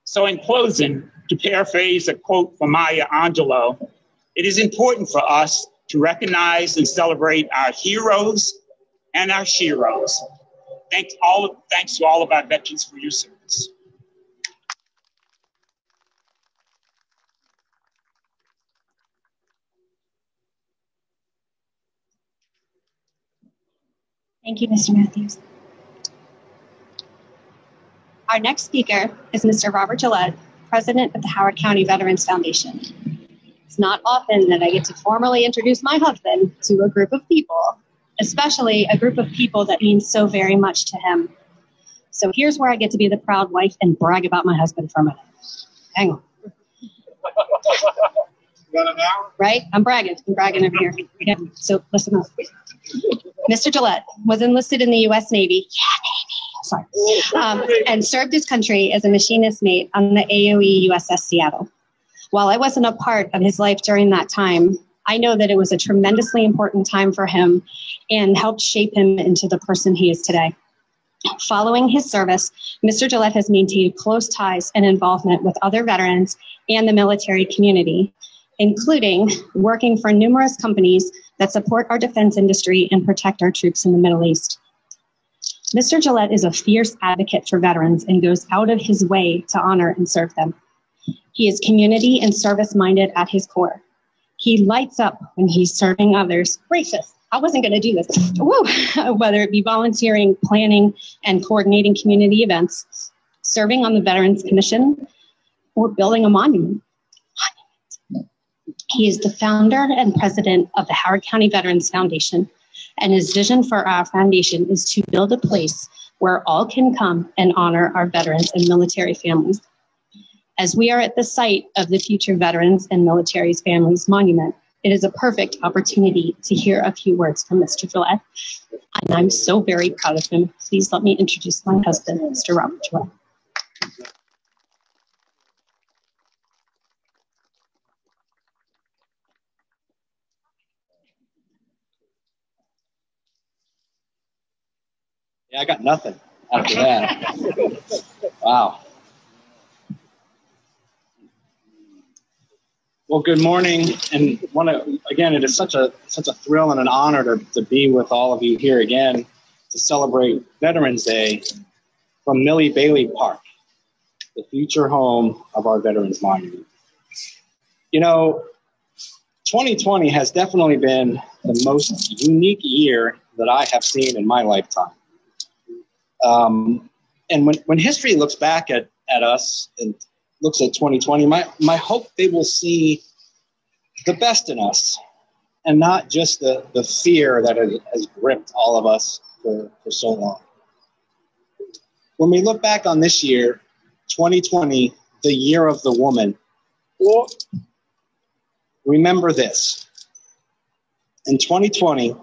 So in closing, to paraphrase a quote from Maya Angelou, it is important for us to recognize and celebrate our heroes and our sheroes. Thanks to all of our veterans for your service. Thank you, Mr. Matthews. Our next speaker is Mr. Robert Gillette, President of the Howard County Veterans Foundation. It's not often that I get to formally introduce my husband to a group of people, especially a group of people that mean so very much to him. So here's where I get to be the proud wife and brag about my husband for a minute. Hang on. Right? I'm bragging over here. Yeah. So listen up. Mr. Gillette was enlisted in the U.S. Navy. Yeah, Navy. Sorry. And served his country as a machinist mate on the AOE USS Seattle. While I wasn't a part of his life during that time, I know that it was a tremendously important time for him and helped shape him into the person he is today. Following his service, Mr. Gillette has maintained close ties and involvement with other veterans and the military community, including working for numerous companies that support our defense industry and protect our troops in the Middle East. Mr. Gillette is a fierce advocate for veterans and goes out of his way to honor and serve them. He is community and service-minded at his core. He lights up when he's serving others. Gracious, I wasn't going to do this. Woo! Whether it be volunteering, planning, and coordinating community events, serving on the Veterans Commission, or building a monument. He is the founder and president of the Howard County Veterans Foundation, and his vision for our foundation is to build a place where all can come and honor our veterans and military families. As we are at the site of the Future Veterans and Military Families Monument, it is a perfect opportunity to hear a few words from Mr. Gillette, and I'm so very proud of him. Please let me introduce my husband, Mr. Robert Gillette. Yeah, I got nothing after that. Wow. Well, good morning, and again, it is such a thrill and an honor to be with all of you here again to celebrate Veterans Day from Millie Bailey Park, the future home of our Veterans Monument. You know, 2020 has definitely been the most unique year that I have seen in my lifetime. And when history looks back at us and looks at 2020, my hope they will see the best in us and not just the fear that has gripped all of us for so long. When we look back on this year, 2020, the year of the woman, remember this. In 2020,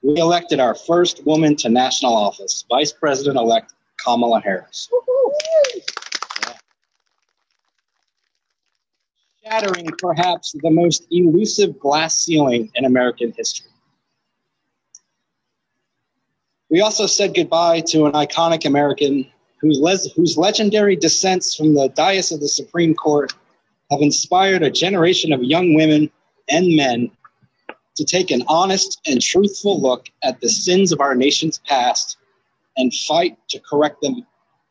we elected our first woman to national office, Vice President-elect Kamala Harris. Shattering perhaps the most elusive glass ceiling in American history. We also said goodbye to an iconic American whose legendary descents from the dais of the Supreme Court have inspired a generation of young women and men to take an honest and truthful look at the sins of our nation's past and fight to correct them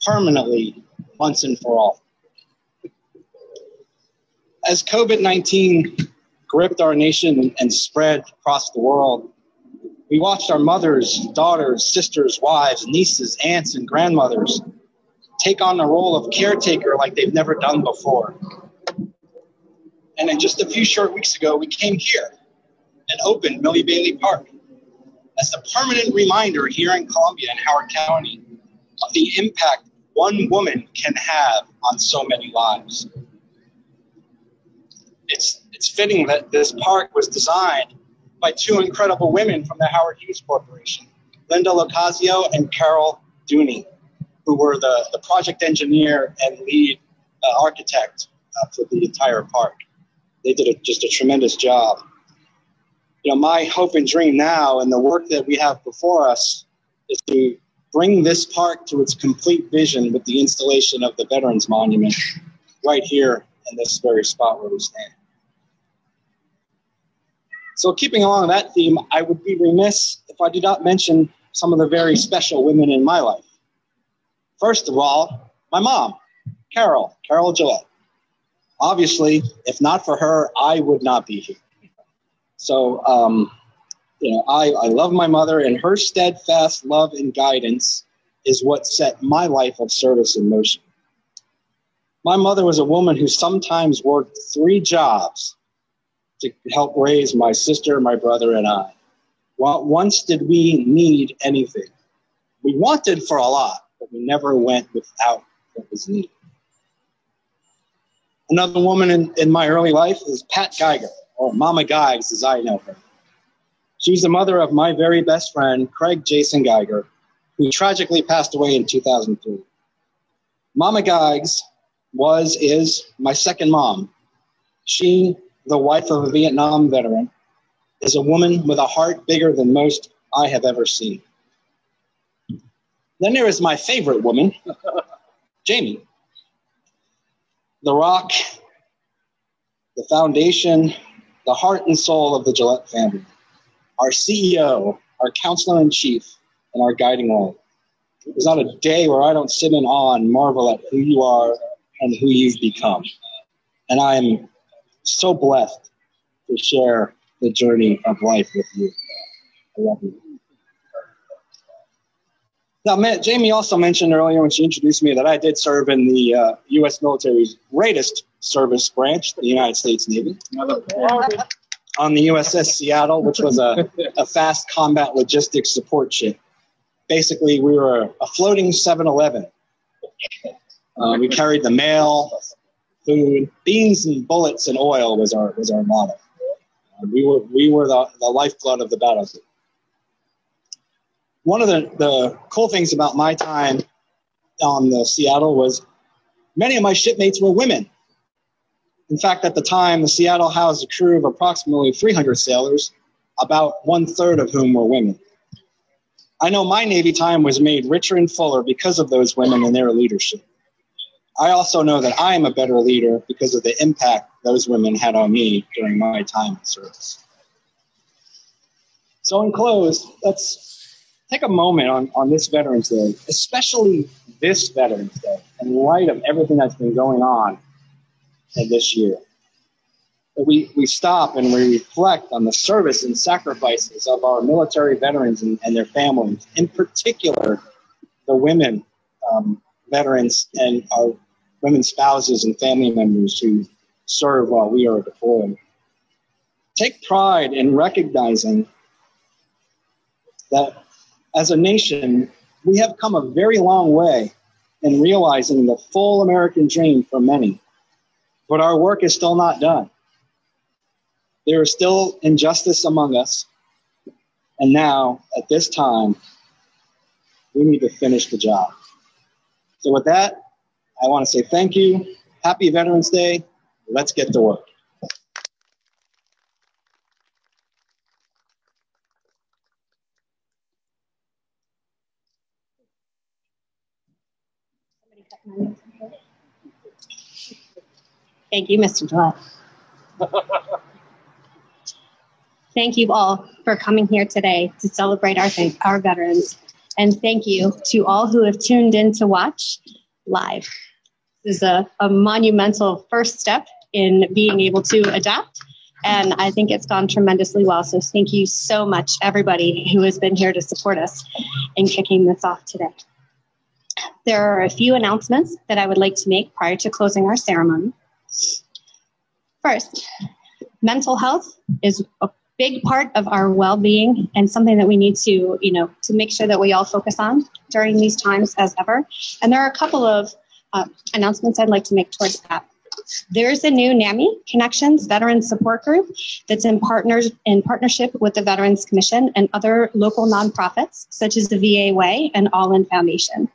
permanently once and for all. As COVID-19 gripped our nation and spread across the world, we watched our mothers, daughters, sisters, wives, nieces, aunts, and grandmothers take on the role of caretaker like they've never done before. And in just a few short weeks ago, we came here and opened Millie Bailey Park as a permanent reminder here in Columbia and Howard County of the impact one woman can have on so many lives. It's fitting that this park was designed by two incredible women from the Howard Hughes Corporation, Linda Locasio and Carol Dooney. who were the project engineer and lead architect for the entire park. They did just a tremendous job. You know, my hope and dream now and the work that we have before us is to bring this park to its complete vision with the installation of the Veterans Monument right here in this very spot where we stand. So keeping along that theme, I would be remiss if I did not mention some of the very special women in my life. First of all, my mom, Carol Gillette. Obviously, if not for her, I would not be here. So, you know, I love my mother, and her steadfast love and guidance is what set my life of service in motion. My mother was a woman who sometimes worked 3 jobs to help raise my sister, my brother, and I. Well, once did we need anything. We wanted for a lot, but we never went without what was needed. Another woman in my early life is Pat Geiger, or Mama Geigs as I know her. She's the mother of my very best friend, Craig Jason Geiger, who tragically passed away in 2003. Mama Geigs is my second mom. She, the wife of a Vietnam veteran, is a woman with a heart bigger than most I have ever seen. Then there is my favorite woman, Jamie. The rock, the foundation, the heart and soul of the Gillette family. Our CEO, our counselor-in-chief, and our guiding light. There's not a day where I don't sit in awe and marvel at who you are and who you've become. And I am so blessed to share the journey of life with you. I love you. Now, Jamie also mentioned earlier when she introduced me that I did serve in the U.S. military's greatest service branch, the United States Navy, on the USS Seattle, which was a fast combat logistics support ship. Basically, we were a floating 7-Eleven. We carried the mail, food, beans and bullets and oil was our motto. We were the lifeblood of the battlefield. One of the cool things about my time on the Seattle was many of my shipmates were women. In fact, at the time, the Seattle housed a crew of approximately 300 sailors, about 1/3 of whom were women. I know my Navy time was made richer and fuller because of those women and their leadership. I also know that I am a better leader because of the impact those women had on me during my time in service. So in close, let's take a moment on this Veterans Day, especially this Veterans Day, in light of everything that's been going on this year. We stop and we reflect on the service and sacrifices of our military veterans and their families, in particular, the women veterans and our women spouses and family members who serve while we are deployed. Take pride in recognizing that as a nation, we have come a very long way in realizing the full American dream for many, but our work is still not done. There is still injustice among us, and now, at this time, we need to finish the job. So with that, I want to say thank you. Happy Veterans Day. Let's get to work. Thank you, Mr. Gillette. Thank you all for coming here today to celebrate our veterans. And thank you to all who have tuned in to watch live. This is a monumental first step in being able to adapt. And I think it's gone tremendously well. So thank you so much, everybody who has been here to support us in kicking this off today. There are a few announcements that I would like to make prior to closing our ceremony. First, mental health is a big part of our well-being and something that we need to, to make sure that we all focus on during these times as ever. And there are a couple of announcements I'd like to make towards that. There's a new NAMI Connections Veteran Support Group that's in partnership with the Veterans Commission and other local nonprofits, such as the VA Way and All In Foundation.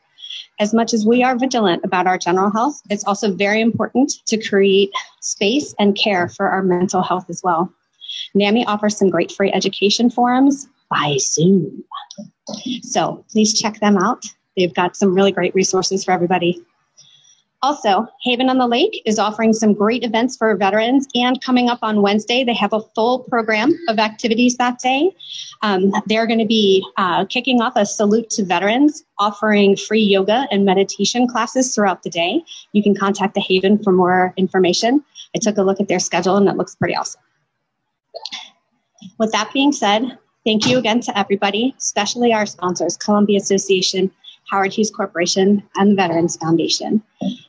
As much as we are vigilant about our general health, it's also very important to create space and care for our mental health as well. NAMI offers some great free education forums by Zoom. So please check them out. They've got some really great resources for everybody. Also, Haven on the Lake is offering some great events for veterans, and coming up on Wednesday, they have a full program of activities that day. They're going to be kicking off a salute to veterans, offering free yoga and meditation classes throughout the day. You can contact the Haven for more information. I took a look at their schedule and it looks pretty awesome. With that being said, thank you again to everybody, especially our sponsors, Columbia Association, Howard Hughes Corporation, and the Veterans Foundation.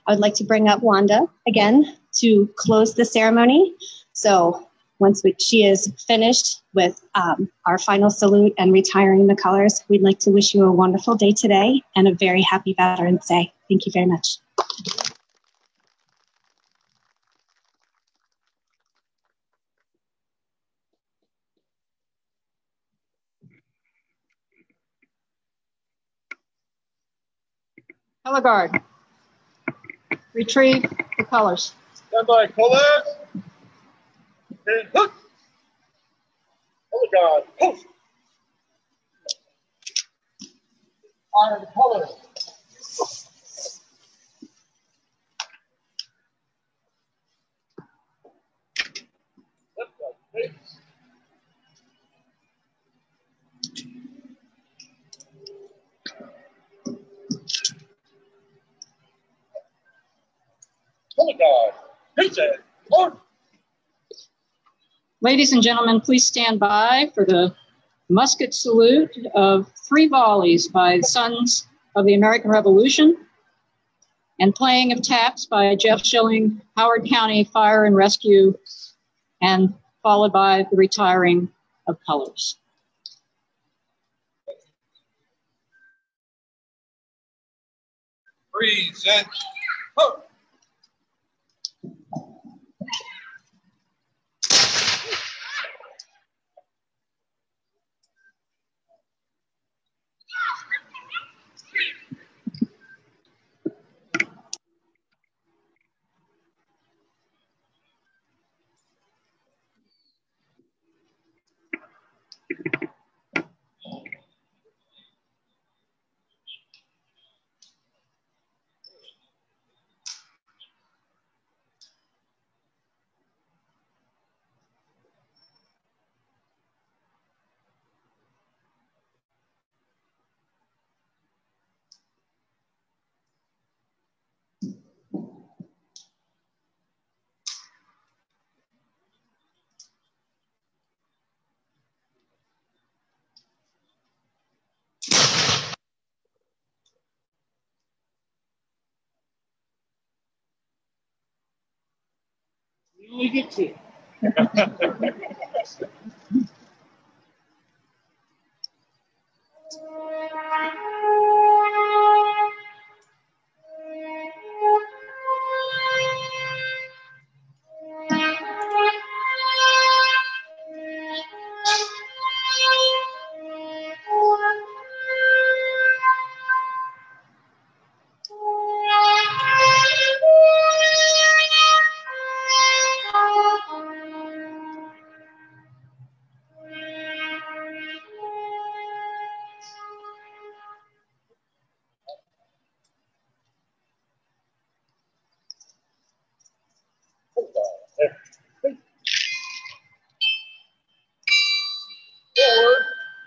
I would like to bring up Wanda again to close the ceremony. So once she is finished with our final salute and retiring the colors, we'd like to wish you a wonderful day today and a very happy Veterans Day. Thank you very much. Color guard. Retrieve the colors. Stand by, colors. And hook. Color guard, post. Honor the colors. Left guard, face. Color guard, face it, on. Ladies and gentlemen, please stand by for the musket salute of 3 volleys by Sons of the American Revolution and playing of taps by Jeff Schilling, Howard County Fire and Rescue, and followed by the retiring of colors. Present. Hook. You get to. Forward.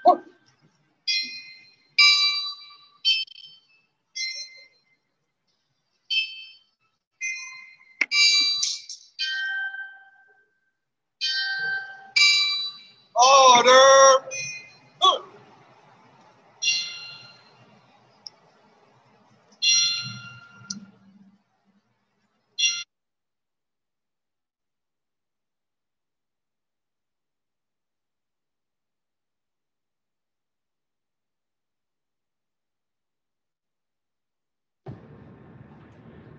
Hook. Order. Hook.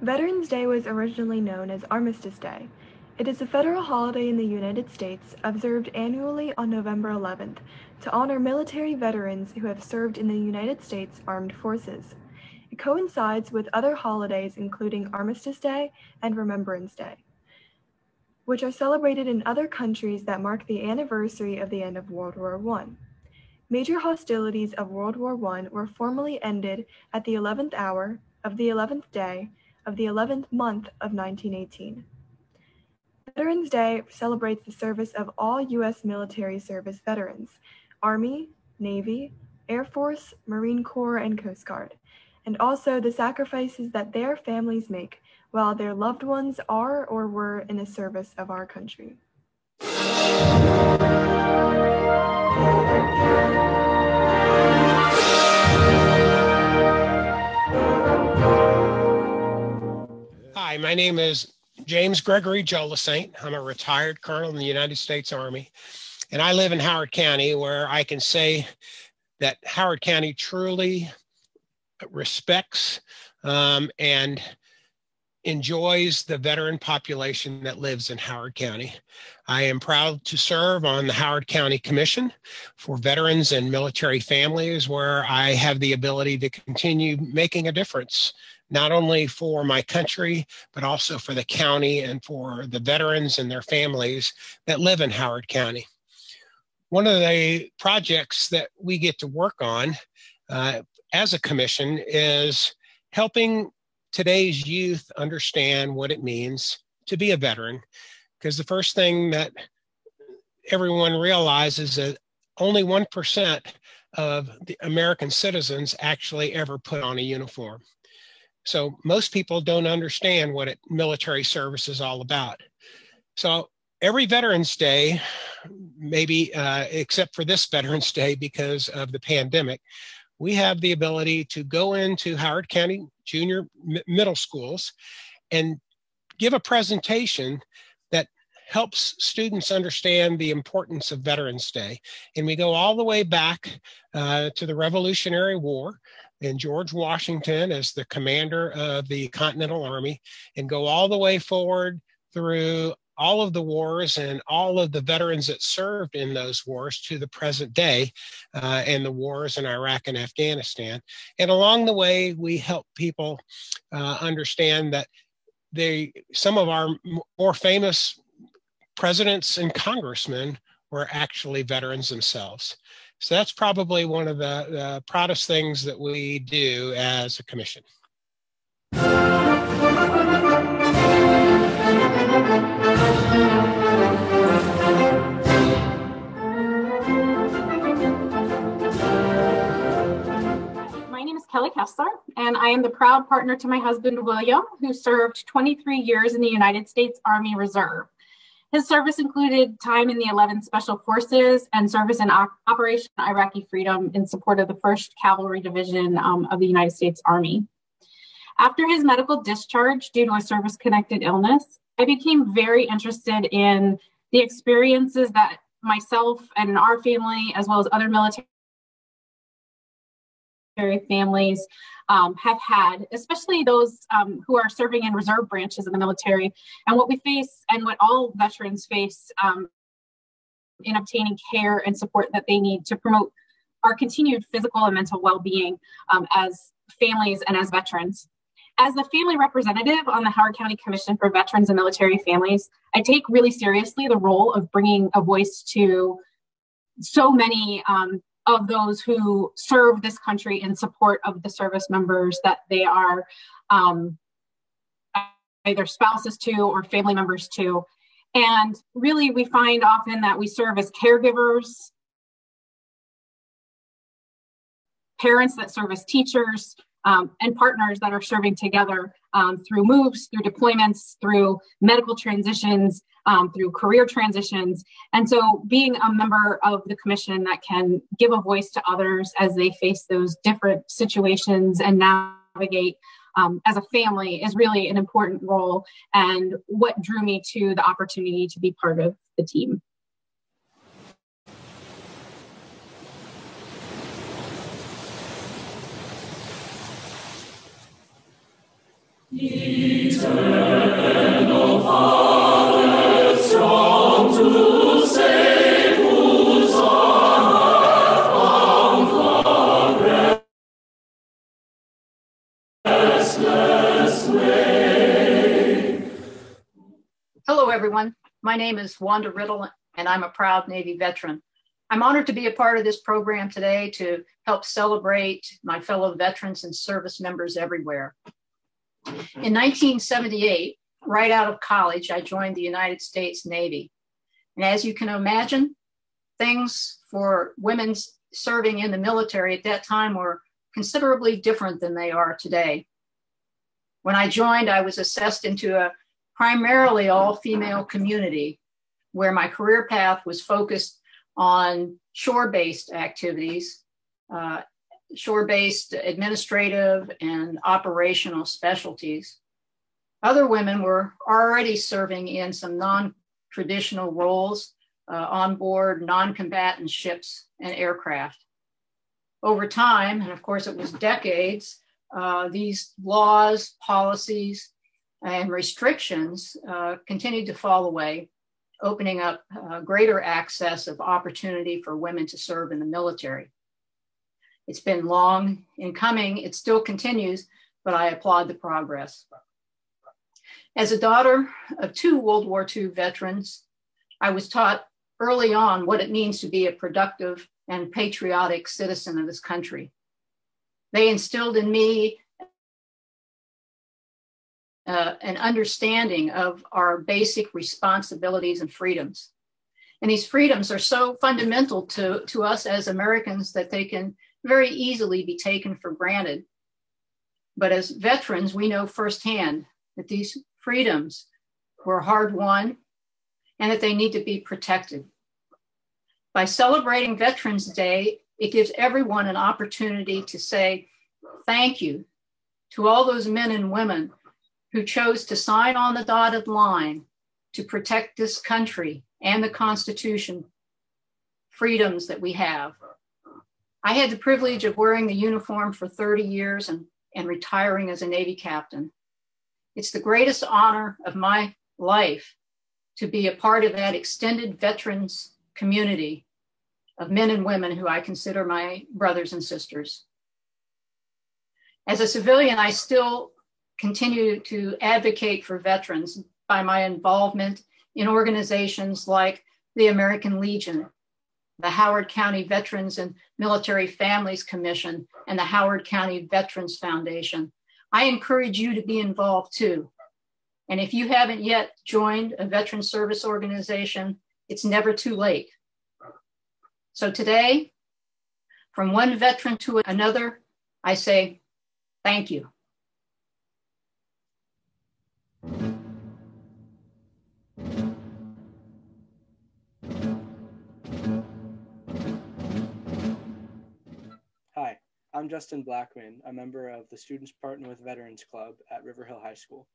Veterans Day was originally known as Armistice Day. It is a federal holiday in the United States observed annually on November 11th to honor military veterans who have served in the United States Armed Forces. It coincides with other holidays including Armistice Day and Remembrance Day, which are celebrated in other countries that mark the anniversary of the end of World War I. Major hostilities of World War I were formally ended at the 11th hour of the 11th day of the 11th month of 1918. Veterans Day celebrates the service of all U.S. military service veterans, Army, Navy, Air Force, Marine Corps, and Coast Guard, and also the sacrifices that their families make while their loved ones are or were in the service of our country. Hi, my name is James Gregory Jolisaint. I'm a retired colonel in the United States Army, and I live in Howard County, where I can say that Howard County truly respects and enjoys the veteran population that lives in Howard County. I am proud to serve on the Howard County Commission for Veterans and Military Families, where I have the ability to continue making a difference, not only for my country, but also for the county and for the veterans and their families that live in Howard County. One of the projects that we get to work on as a commission is helping today's youth understand what it means to be a veteran, because the first thing that everyone realizes is that only 1% of the American citizens actually ever put on a uniform. So most people don't understand what military service is all about. So every Veterans Day, maybe except for this Veterans Day because of the pandemic, we have the ability to go into Howard County junior middle schools and give a presentation that helps students understand the importance of Veterans Day. And we go all the way back to the Revolutionary War, and George Washington as the commander of the Continental Army, and go all the way forward through all of the wars and all of the veterans that served in those wars to the present day and the wars in Iraq and Afghanistan. And along the way, we help people understand that some of our more famous presidents and congressmen were actually veterans themselves. So that's probably one of the proudest things that we do as a commission. My name is Kelly Kessler, and I am the proud partner to my husband, William, who served 23 years in the United States Army Reserve. His service included time in the 11th Special Forces and service in Operation Iraqi Freedom in support of the 1st Cavalry Division of the United States Army. After his medical discharge due to a service-connected illness, I became very interested in the experiences that myself and our family, as well as other military families, have had, especially those who are serving in reserve branches of the military, and what we face and what all veterans face in obtaining care and support that they need to promote our continued physical and mental well-being as families and as veterans. As the family representative on the Howard County Commission for Veterans and Military Families, I take really seriously the role of bringing a voice to so many of those who serve this country in support of the service members that they are either spouses to or family members to. And really, we find often that we serve as caregivers, parents that serve as teachers, and partners that are serving together through moves, through deployments, through medical transitions, through career transitions. And so being a member of the commission that can give a voice to others as they face those different situations and navigate as a family is really an important role, and what drew me to the opportunity to be part of the team. Eternal Father, strong to save. everyone. My name is Wanda Riddle, and I'm a proud Navy veteran. I'm honored to be a part of this program today to help celebrate my fellow veterans and service members everywhere. In 1978, right out of college, I joined the United States Navy. And as you can imagine, things for women serving in the military at that time were considerably different than they are today. When I joined, I was assessed into a primarily all-female community where my career path was focused on shore-based activities, shore-based administrative and operational specialties. Other women were already serving in some non-traditional roles on board non-combatant ships and aircraft. Over time, and of course it was decades, these laws, policies, and restrictions continued to fall away, opening up greater access of opportunity for women to serve in the military. It's been long in coming, it still continues, but I applaud the progress. As a daughter of 2 World War II veterans, I was taught early on what it means to be a productive and patriotic citizen of this country. They instilled in me an understanding of our basic responsibilities and freedoms. And these freedoms are so fundamental to us as Americans that they can very easily be taken for granted. But as veterans, we know firsthand that these freedoms were hard won and that they need to be protected. By celebrating Veterans Day, it gives everyone an opportunity to say thank you to all those men and women who chose to sign on the dotted line to protect this country and the Constitution, freedoms that we have. I had the privilege of wearing the uniform for 30 years and retiring as a Navy captain. It's the greatest honor of my life to be a part of that extended veterans community of men and women who I consider my brothers and sisters. As a civilian, I still continue to advocate for veterans by my involvement in organizations like the American Legion, the Howard County Veterans and Military Families Commission, and the Howard County Veterans Foundation. I encourage you to be involved too. And if you haven't yet joined a veteran service organization, it's never too late. So today, from one veteran to another, I say, thank you. Hi, I'm Justin Blackman, a member of the Students Partner with Veterans Club at River Hill High School.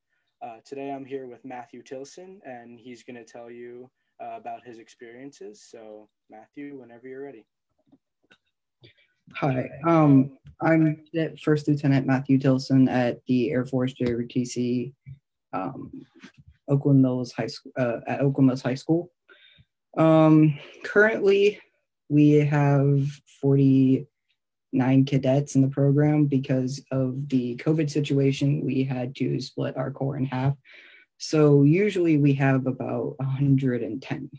Today I'm here with Matthew Tilson, and he's going to tell you about his experiences. So Matthew, whenever you're ready. Hi, I'm First Lieutenant Matthew Tilson at the Air Force JROTC, Oakland Mills High School, at Oakland Mills High School. Currently, we have 49 cadets in the program. Because of the COVID situation, we had to split our corps in half. So usually we have about 110.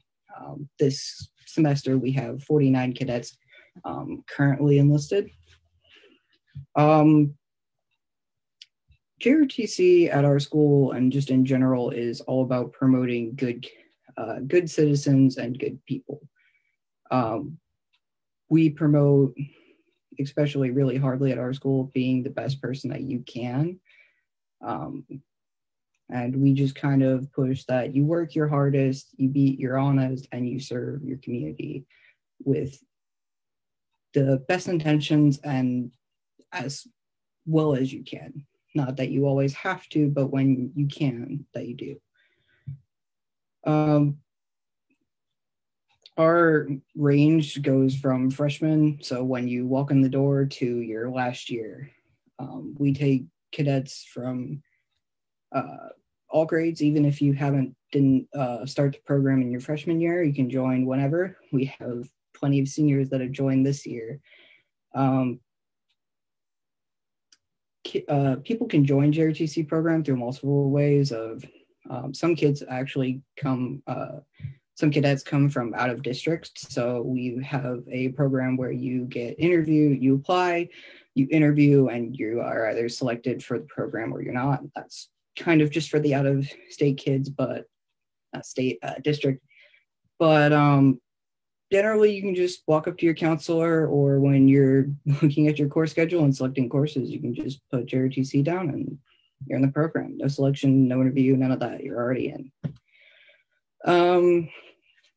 This semester, we have 49 cadets currently enlisted. JROTC at our school and just in general is all about promoting good citizens and good people. We promote, especially really hardly at our school, being the best person that you can. And we just kind of push that you work your hardest, you're honest, and you serve your community with the best intentions and as well as you can. Not that you always have to, but when you can, that you do. Our range goes from freshman, so when you walk in the door, to your last year. We take cadets from all grades. Even if you didn't start the program in your freshman year, you can join whenever. We have plenty of seniors that have joined this year. People can join JROTC program through multiple ways of Some kids actually come, some cadets come from out of districts. So we have a program where you get interviewed, you apply, you interview, and you are either selected for the program or you're not. That's kind of just for the out of state kids, but district. But generally, you can just walk up to your counselor, or when you're looking at your course schedule and selecting courses, you can just put your TC down and you're in the program. No selection, no interview, none of that. You're already in.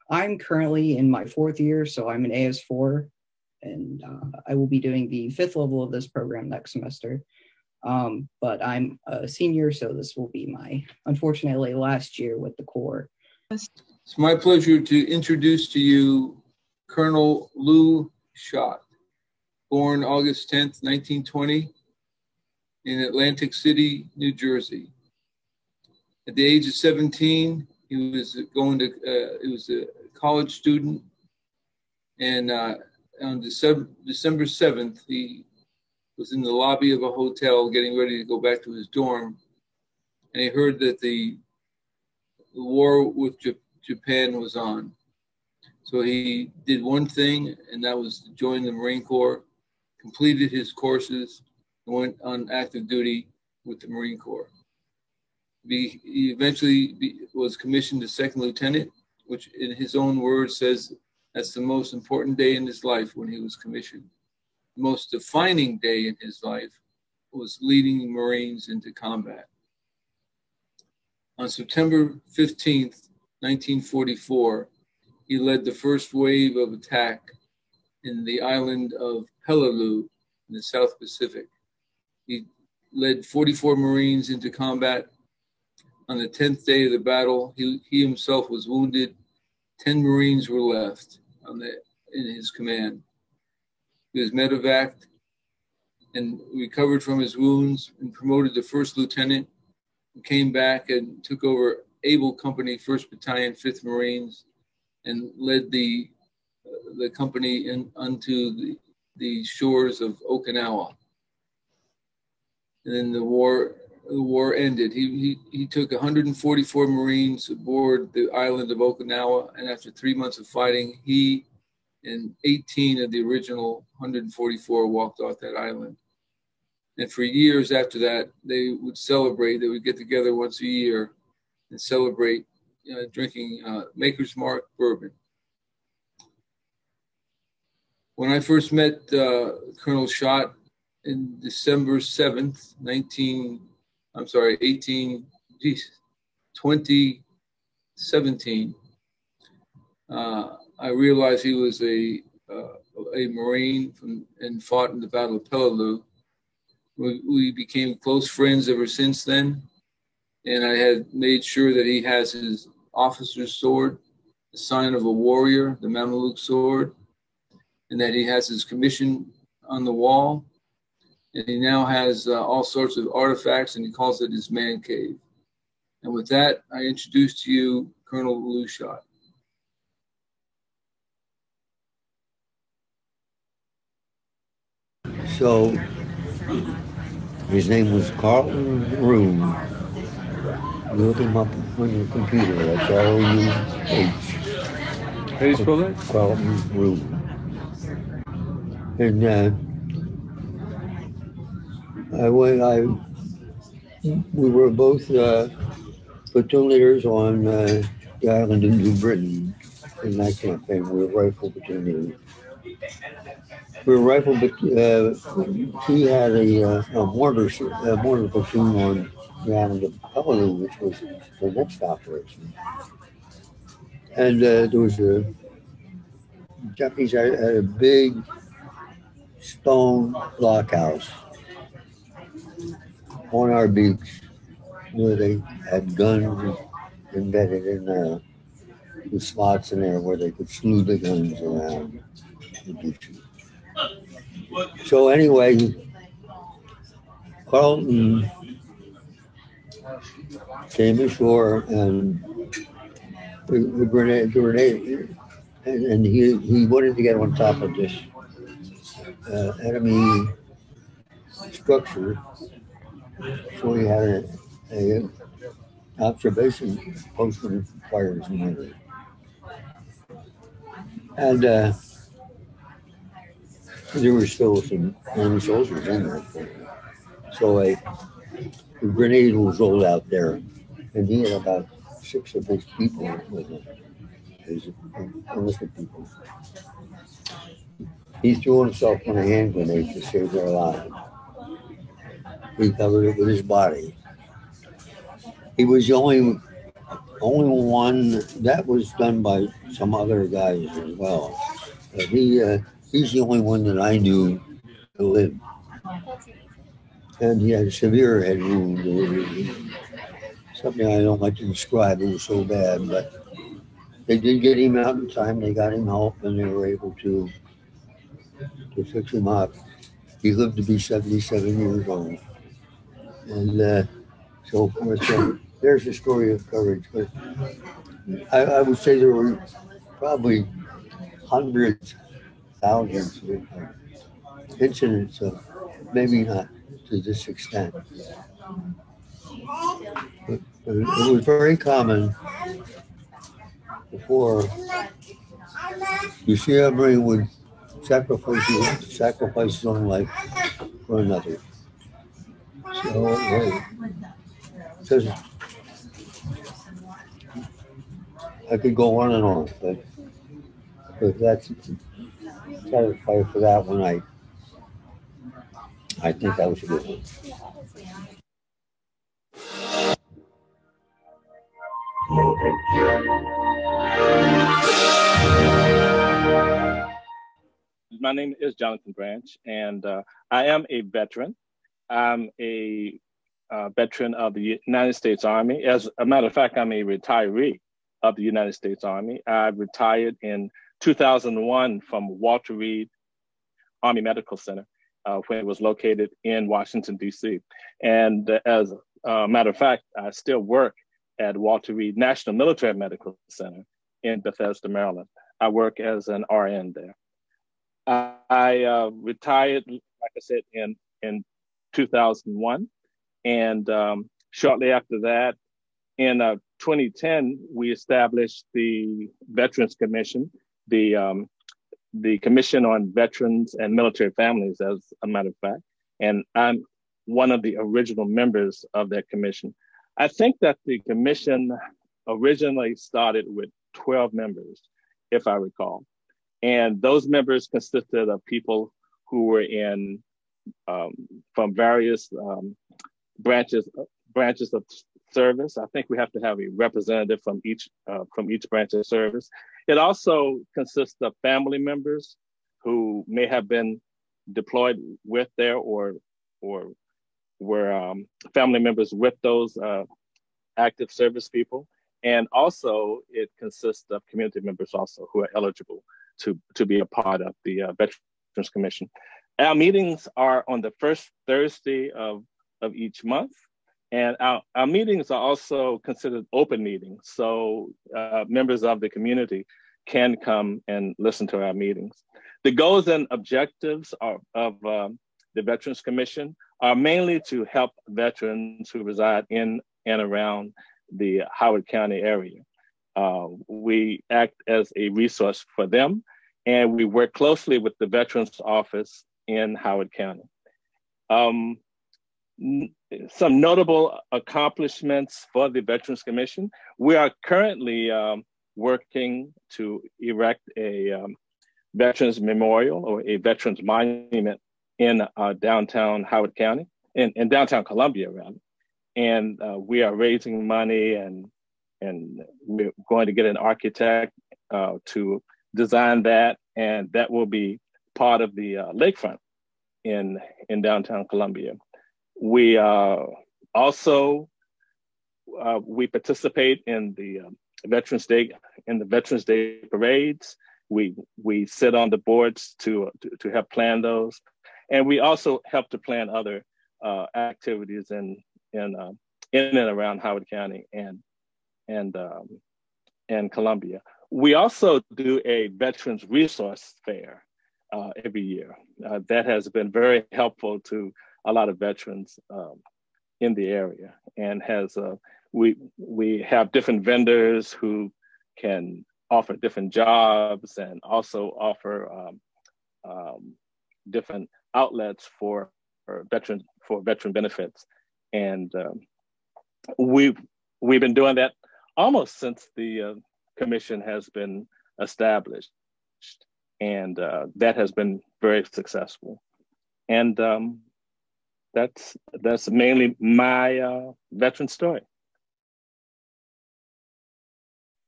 I'm currently in my 4th year, so I'm an AS4, and I will be doing the 5th level of this program next semester. But I'm a senior, so this will be my, unfortunately, last year with the Corps. It's my pleasure to introduce to you Colonel Lou Schott, born August 10th, 1920, in Atlantic City, New Jersey. At the age of 17, he was he was a college student, and on December 7th, he was in the lobby of a hotel getting ready to go back to his dorm, and he heard that the war with Japan was on. So he did one thing, and that was to join the Marine Corps, completed his courses, and went on active duty with the Marine Corps. He eventually was commissioned to 2nd lieutenant, which in his own words says that's the most important day in his life when he was commissioned. The most defining day in his life was leading Marines into combat. On September 15th, 1944, he led the first wave of attack in the island of Peleliu in the South Pacific. He led 44 Marines into combat. On the 10th day of the battle, he himself was wounded. 10 Marines were left in his command. He was medevaced and recovered from his wounds and promoted to 1st lieutenant, and came back and took over Able Company, 1st Battalion, 5th Marines, and led the company onto the shores of Okinawa. And then the war ended. He took 144 Marines aboard the island of Okinawa, and after 3 months of fighting, he and 18 of the original 144 walked off that island. And for years after that, they would celebrate. They would get together once a year and celebrate drinking Maker's Mark bourbon. When I first met Colonel Schott in December 7th, 2017, I realized he was a Marine and fought in the Battle of Peleliu. We became close friends ever since then, and I had made sure that he has his officer's sword, the sign of a warrior, the Mameluke sword, and that he has his commission on the wall, and he now has all sorts of artifacts, and he calls it his man cave. And with that, I introduce to you Colonel Lou Schott. So his name was Carlton Room. You look him up on your computer. That's R-O-U-H. How do you spell that? Carlton Room. And we were both platoon leaders on the island of New Britain in that campaign. We were rifle platoon leaders. We were rifle, but he had a mortar platoon on the island of Peleliu, which was the next operation. And there was a Japanese had a big stone blockhouse on our beach where they had guns embedded in there, with slots in there where they could slew the guns around the beaches. So anyway, Carlton came ashore and the grenade, and he wanted to get on top of this enemy structure. So he had a observation post when it fires in winter. And there were still some enemy soldiers in there. So a grenade was rolled out there, and he had about 6 of his people with him, his enlisted people. He threw himself on a hand grenade to save their lives. He covered it with his body. He was the only one that was done by some other guys as well. But he's the only one that I knew to live. And he had a severe head wound. Something I don't like to describe. It was so bad, but they did get him out in time. They got him help, and they were able to fix him up. He lived to be 77 years old. And so, of course, there's a story of courage. But I would say there were probably hundreds, thousands of incidents of maybe not to this extent. But it was very common before. You see, everybody would sacrifice his own life for another. So, I could go on and on, but that's satisfied for that one. I think that was a good one. My name is Jonathan Branch, and I am a veteran. I'm a veteran of the United States Army. As a matter of fact, I'm a retiree of the United States Army. I retired in 2001 from Walter Reed Army Medical Center, when it was located in Washington, D.C. And as a matter of fact, I still work at Walter Reed National Military Medical Center in Bethesda, Maryland. I work as an RN there. I retired, like I said, in 2001. And shortly after that, in 2010, we established the Veterans Commission, the Commission on Veterans and Military Families, as a matter of fact. And I'm one of the original members of that commission. I think that the commission originally started with 12 members, if I recall. And those members consisted of people who were in from various branches of service. I think we have to have a representative from each branch of service. It also consists of family members who may have been deployed with there or were family members with those active service people. And also it consists of community members also who are eligible to be a part of the Veterans Commission. Our meetings are on the first Thursday of each month. And our meetings are also considered open meetings. So members of the community can come and listen to our meetings. The goals and objectives of the Veterans Commission are mainly to help veterans who reside in and around the Howard County area. We act as a resource for them, and we work closely with the Veterans Office in Howard County. Some notable accomplishments for the Veterans Commission. We are currently working to erect a Veterans Memorial or a Veterans Monument in downtown Howard County, in downtown Columbia, rather. And we are raising money and we're going to get an architect to design that, and that will be part of the lakefront in downtown Columbia. We also we participate in the Veterans Day parades. We sit on the boards to help plan those, and we also help to plan other activities in and around Howard County and Columbia. We also do a Veterans Resource Fair every year. That has been very helpful to a lot of veterans in the area, and has we have different vendors who can offer different jobs and also offer different outlets for veteran benefits. And we've been doing that almost since the commission has been established, and that has been very successful. And that's mainly my veteran story.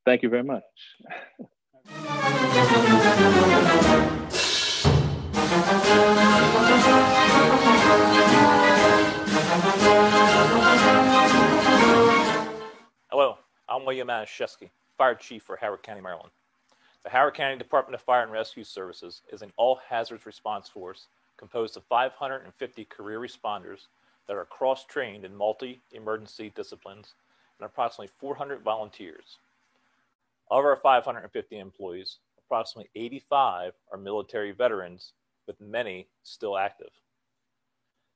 Thank you very much. Hello, I'm William Anashevsky, Fire Chief for Howard County, Maryland. The Howard County Department of Fire and Rescue Services is an all-hazards response force composed of 550 career responders that are cross-trained in multi-emergency disciplines and approximately 400 volunteers. Of our 550 employees, approximately 85 are military veterans, with many still active.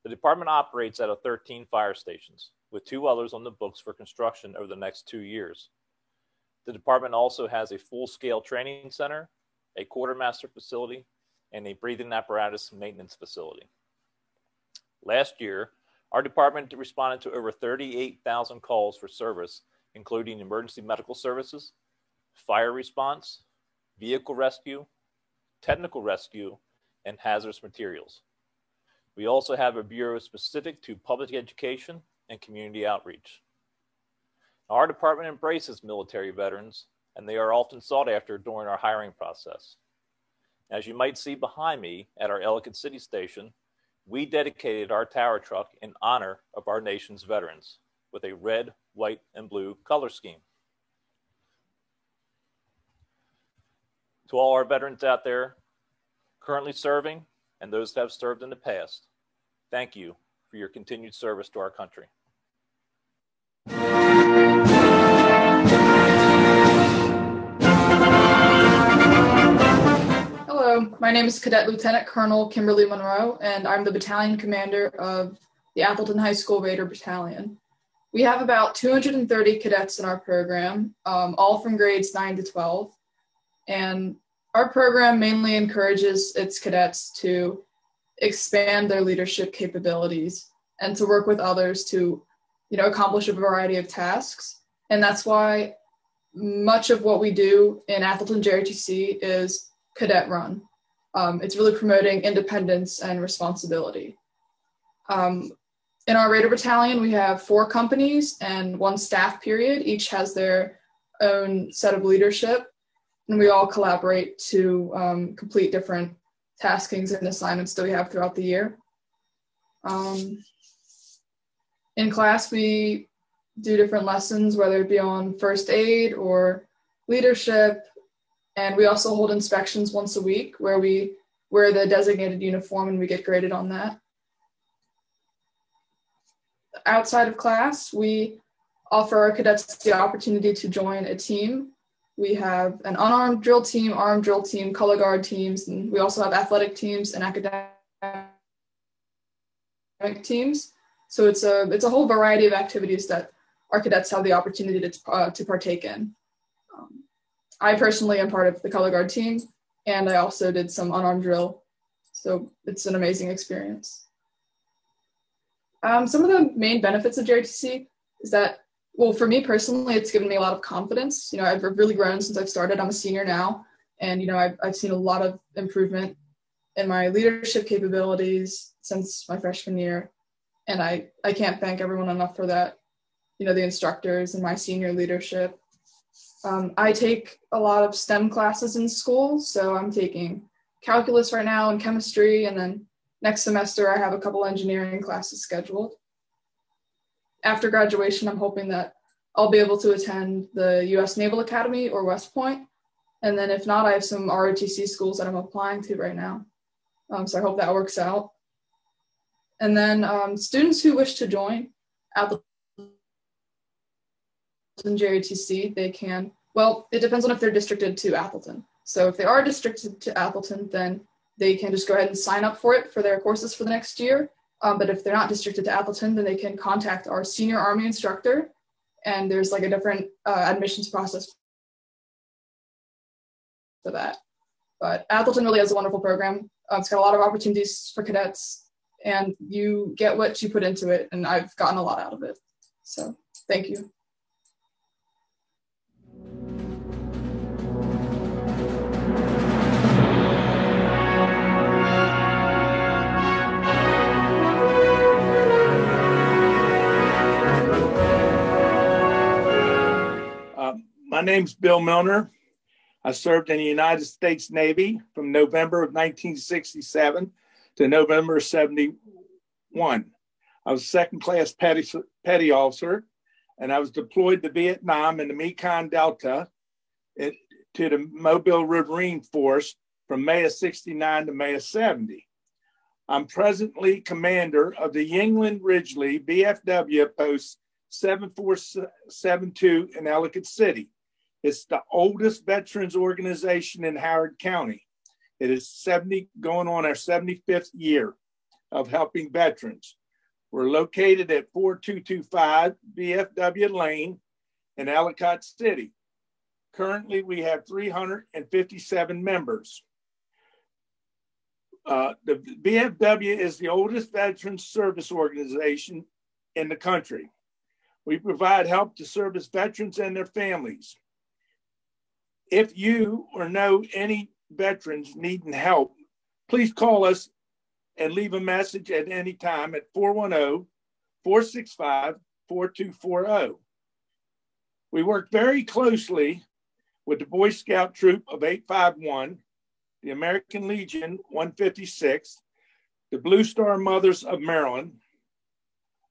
The department operates out of 13 fire stations, with 2 others on the books for construction over the next 2 years. The department also has a full-scale training center, a quartermaster facility, and a breathing apparatus maintenance facility. Last year, our department responded to over 38,000 calls for service, including emergency medical services, fire response, vehicle rescue, technical rescue, and hazardous materials. We also have a bureau specific to public education and community outreach. Our department embraces military veterans, and they are often sought after during our hiring process. As you might see behind me at our Ellicott City station, we dedicated our tower truck in honor of our nation's veterans with a red, white, and blue color scheme. To all our veterans out there currently serving and those that have served in the past, thank you for your continued service to our country. Hello, my name is Cadet Lieutenant Colonel Kimberly Monroe, and I'm the battalion commander of the Appleton High School Raider Battalion. We have about 230 cadets in our program, all from grades 9 to 12. And our program mainly encourages its cadets to expand their leadership capabilities and to work with others to, accomplish a variety of tasks. And that's why much of what we do in Appleton JRTC is cadet run. It's really promoting independence and responsibility. In our Raider Battalion, we have 4 companies and 1 staff period. Each has their own set of leadership, and we all collaborate to complete different taskings and assignments that we have throughout the year. In class, we do different lessons, whether it be on first aid or leadership, and we also hold inspections once a week where we wear the designated uniform and we get graded on that. Outside of class, we offer our cadets the opportunity to join a team. We have an unarmed drill team, armed drill team, color guard teams, and we also have athletic teams and academic teams. So it's a whole variety of activities that our cadets have the opportunity to partake in. I personally am part of the color guard team, and I also did some unarmed drill. So it's an amazing experience. Some of the main benefits of JRTC is that, well, for me personally, it's given me a lot of confidence. I've really grown since I've started. I'm a senior now, and I've seen a lot of improvement in my leadership capabilities since my freshman year. And I can't thank everyone enough for that, the instructors and my senior leadership. I take a lot of STEM classes in school, so I'm taking calculus right now and chemistry, and then next semester I have a couple engineering classes scheduled. After graduation, I'm hoping that I'll be able to attend the U.S. Naval Academy or West Point, and then if not, I have some ROTC schools that I'm applying to right now. So I hope that works out. And then students who wish to join Appleton JRTC, they can, well, it depends on if they're districted to Appleton. So if they are districted to Appleton, then they can just go ahead and sign up for it for their courses for the next year. But if they're not districted to Appleton, then they can contact our senior Army instructor, and there's like a different admissions process for that. But Appleton really has a wonderful program. It's got a lot of opportunities for cadets, and you get what you put into it, and I've gotten a lot out of it. So thank you. My name's Bill Milner. I served in the United States Navy from November of 1967 to November of 71. I was a second-class petty officer, and I was deployed to Vietnam in the Mekong Delta to the Mobile Riverine Force from May of 69 to May of 70. I'm presently commander of the Yingling Ridgely VFW Post 7472 in Ellicott City. It's the oldest veterans organization in Howard County. It is going on our 75th year of helping veterans. We're located at 4225 VFW Lane in Ellicott City. Currently, we have 357 members. The VFW is the oldest veterans service organization in the country. We provide help to service veterans and their families. If you or know any veterans needing help, please call us and leave a message at any time at 410-465-4240. We work very closely with the Boy Scout Troop of 851, the American Legion 156, the Blue Star Mothers of Maryland,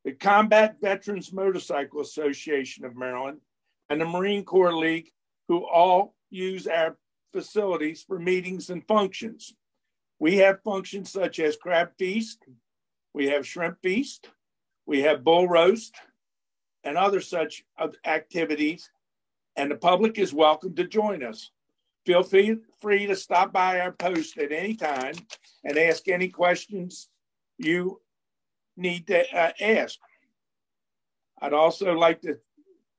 the Combat Veterans Motorcycle Association of Maryland, and the Marine Corps League, who all use our facilities for meetings and functions. We have functions such as crab feast, we have shrimp feast, we have bull roast, and other such activities, and the public is welcome to join us. Feel free to stop by our post at any time and ask any questions you need to ask. I'd also like to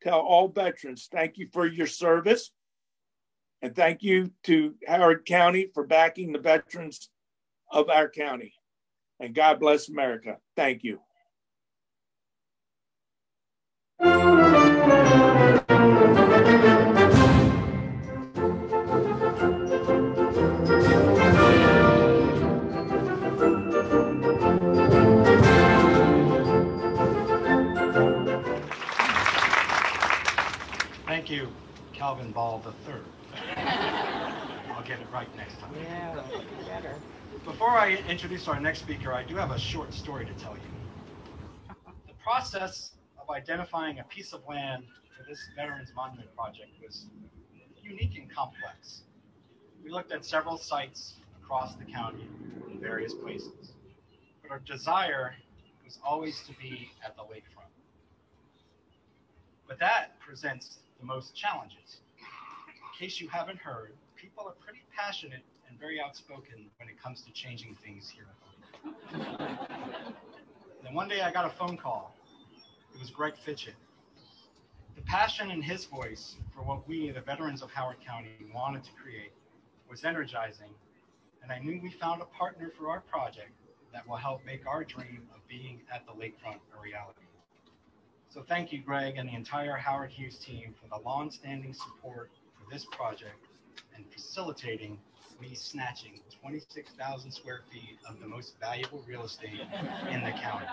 tell all veterans, thank you for your service. And thank you to Howard County for backing the veterans of our county. And God bless America. Thank you. Thank you, Calvin Ball III. I'll get it right next time. Yeah, better. Before I introduce our next speaker, I do have a short story to tell you. The process of identifying a piece of land for this Veterans Monument project was unique and complex. We looked at several sites across the county in various places, but our desire was always to be at the lakefront. But that presents the most challenges. In case you haven't heard, people are pretty passionate and very outspoken when it comes to changing things here at the lakefront. Then one day I got a phone call. It was Greg Fitchett. The passion in his voice for what we, the veterans of Howard County, wanted to create was energizing, and I knew we found a partner for our project that will help make our dream of being at the lakefront a reality. So thank you, Greg, and the entire Howard Hughes team for the long-standing support for this project and facilitating me snatching 26,000 square feet of the most valuable real estate in the county.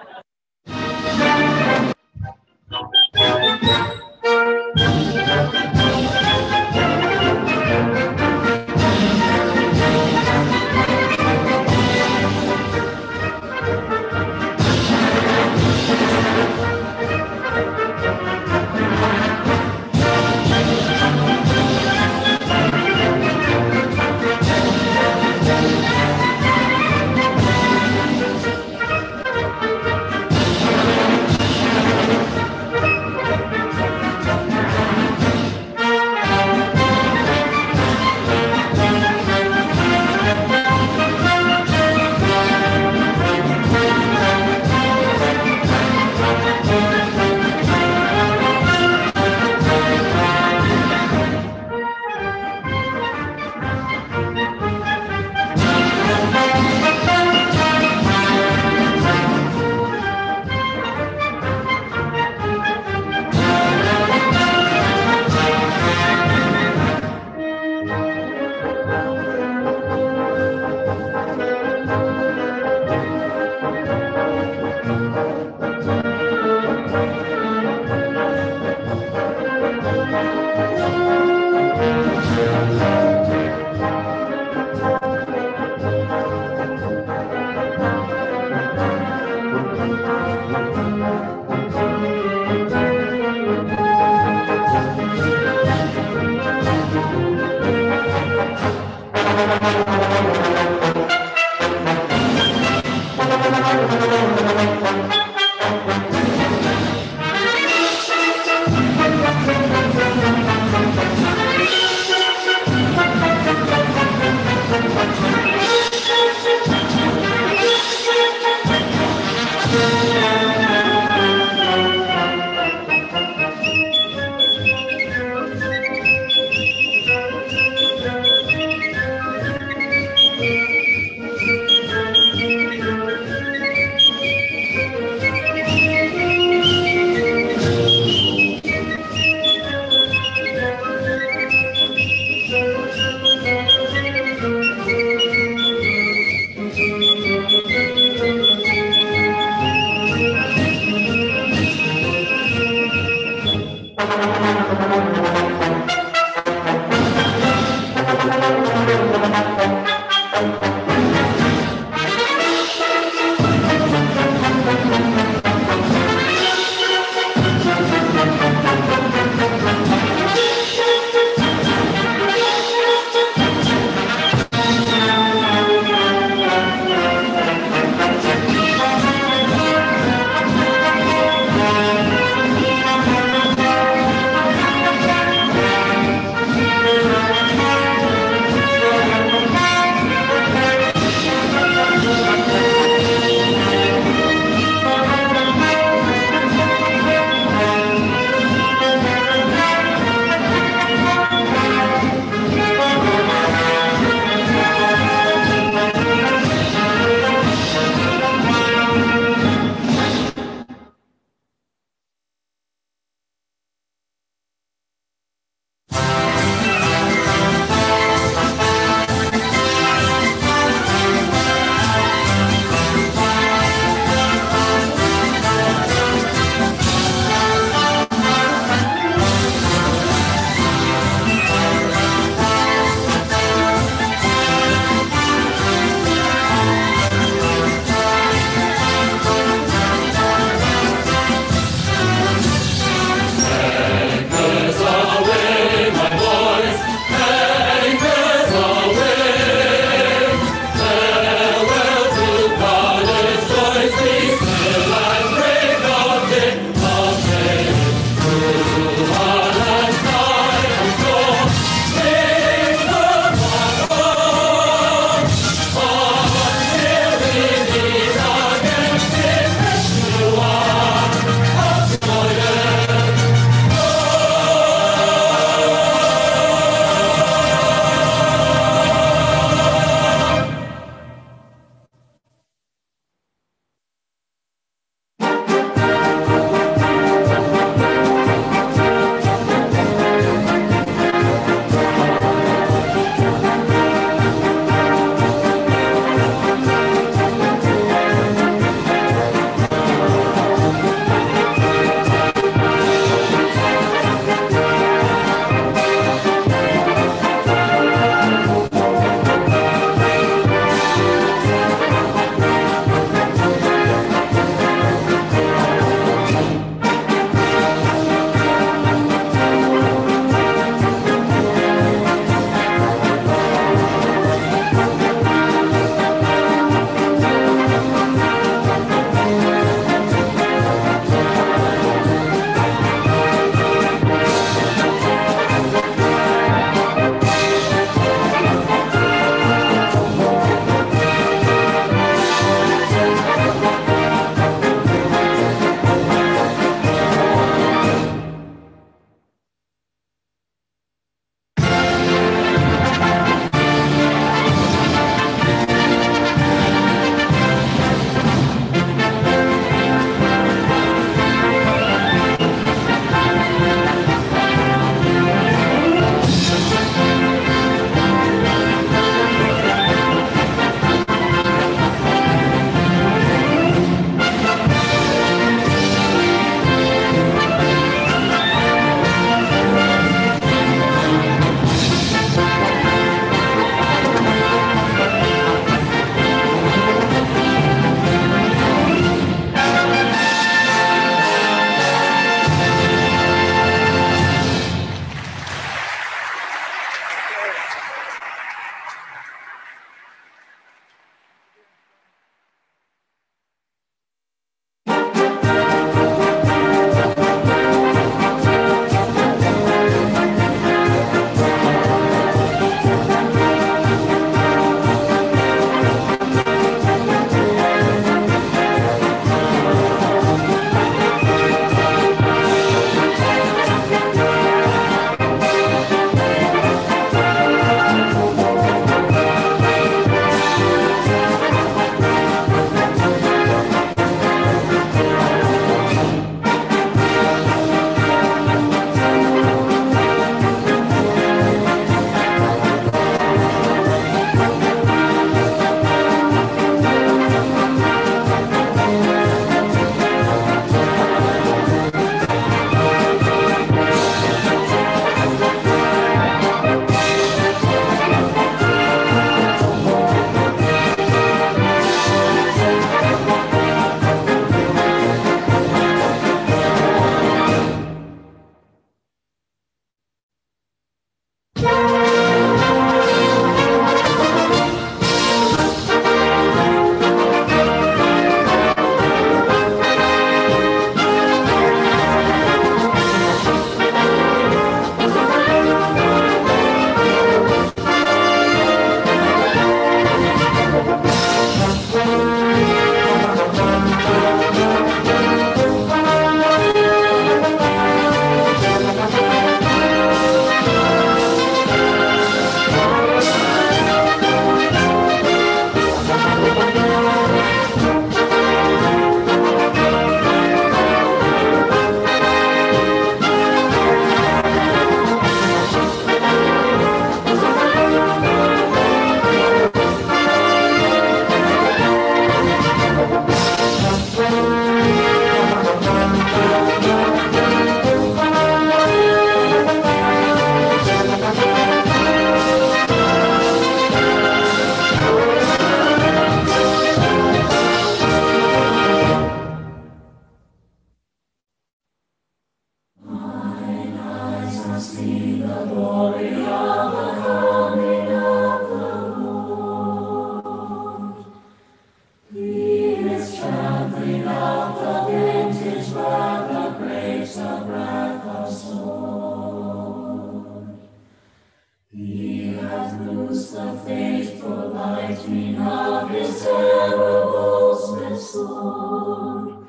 the faithful lightning of his terrible sword.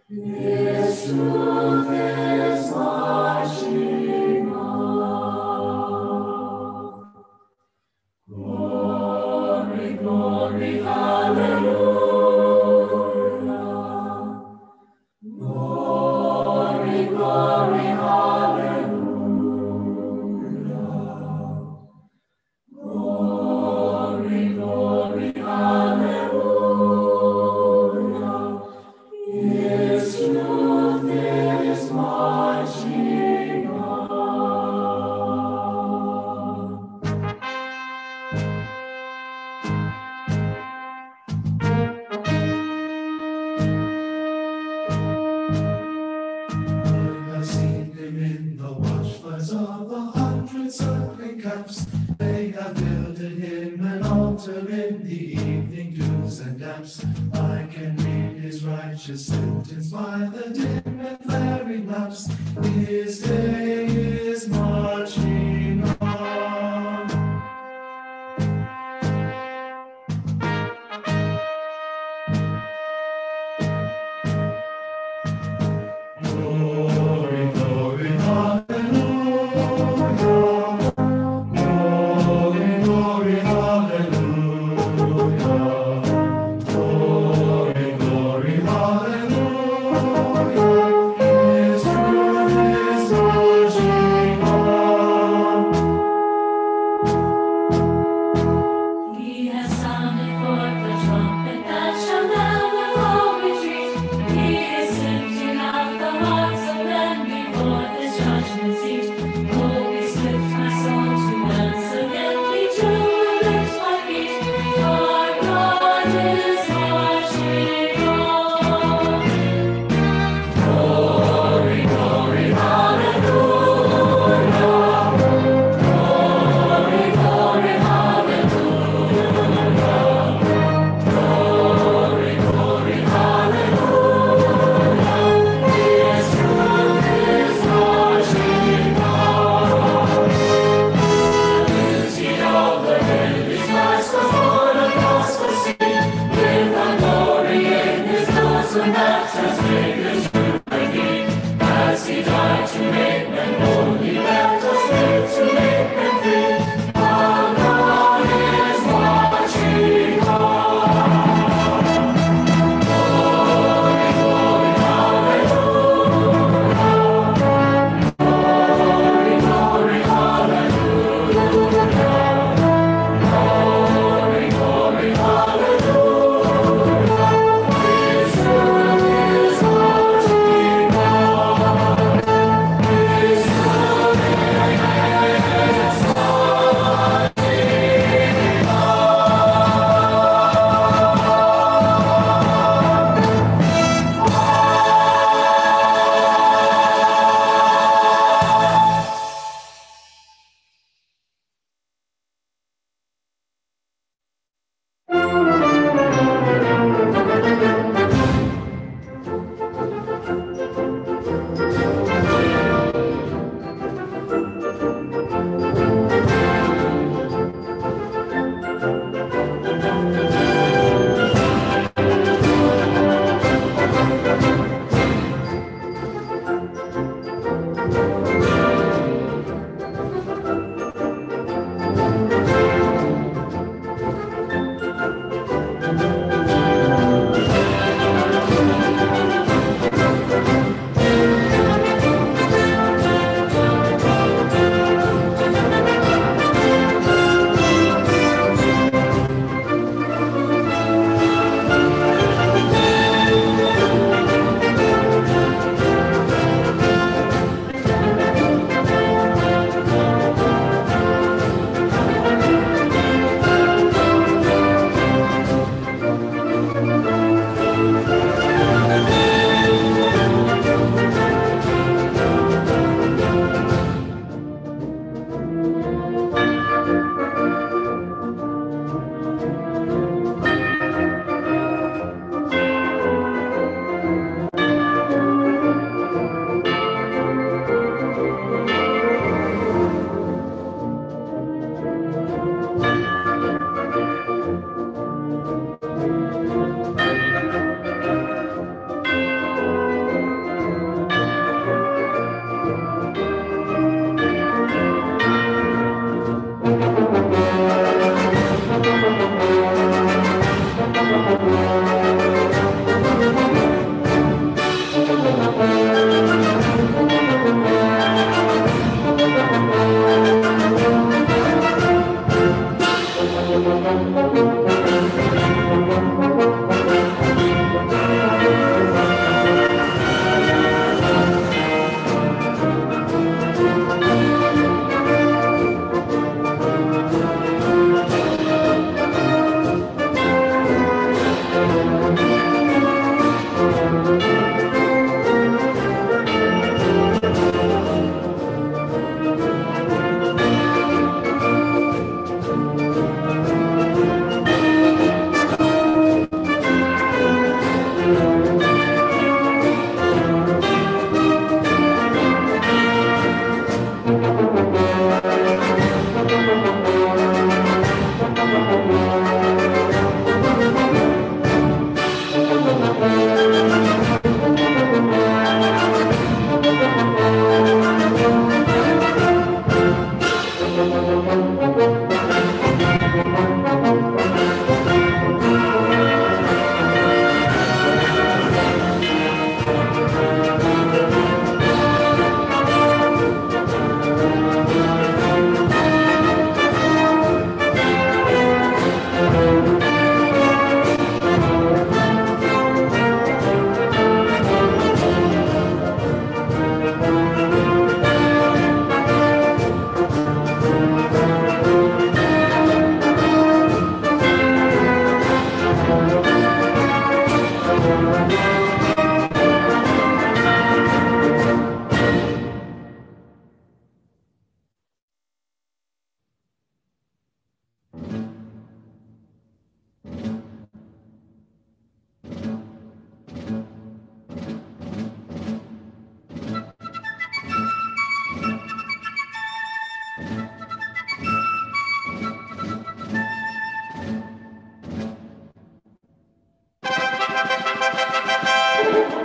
His truth is marching on. Glory, glory, hallelujah. Glory, glory, hallelujah. Glory, glory, hallelujah. His truth is marching on. I've seen them in the watchfires of 100 circling camps. They have builded him an altar in the evening dews and damps. I can read his righteous sentence by the dim and flaring lamps. His day is marching on. Glory, glory, hallelujah. Glory, glory, hallelujah. Glory, glory, hallelujah. His truth is marching on. He has sounded forth the trumpet that shall never go retreat. He is sifting out the hearts of men before his judgment seat. Oh, be swift, my soul, to once again be true and lift my feet. Our God is marching on. Glory, glory, hallelujah. Glory, glory, hallelujah. Glory, glory, hallelujah. His truth is marching on. The beauty of the lilies lies before the gospel scene, with the glory in his nose and that has made his room again. As he died to make men holy, let us live to make men free. Our God is marching on. Glory, glory, hallelujah. Glory, glory, hallelujah. Glory, glory, hallelujah. His truth is marching on. His truth is marching on.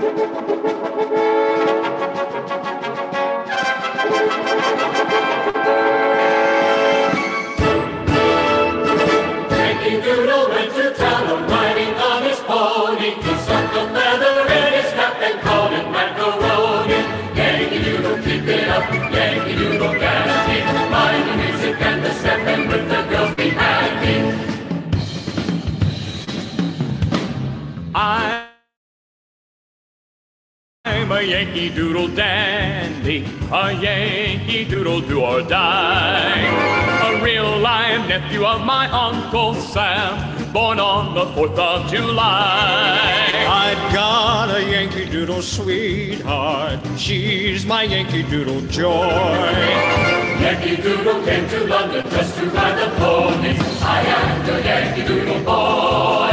Yankee Doodle went to town riding on his pony. He stuck a feather in his cap and called it macaroni. Yankee Doodle, keep it up. Yankee Doodle, candy. Mind the music and the step, and with the girls be happy. I'm a Yankee Doodle dandy, a Yankee Doodle do or die, a real live nephew of my Uncle Sam, born on the 4th of July. I've got a Yankee Doodle sweetheart, she's my Yankee Doodle joy. Yankee Doodle came to London just to ride the ponies. I am the Yankee Doodle boy.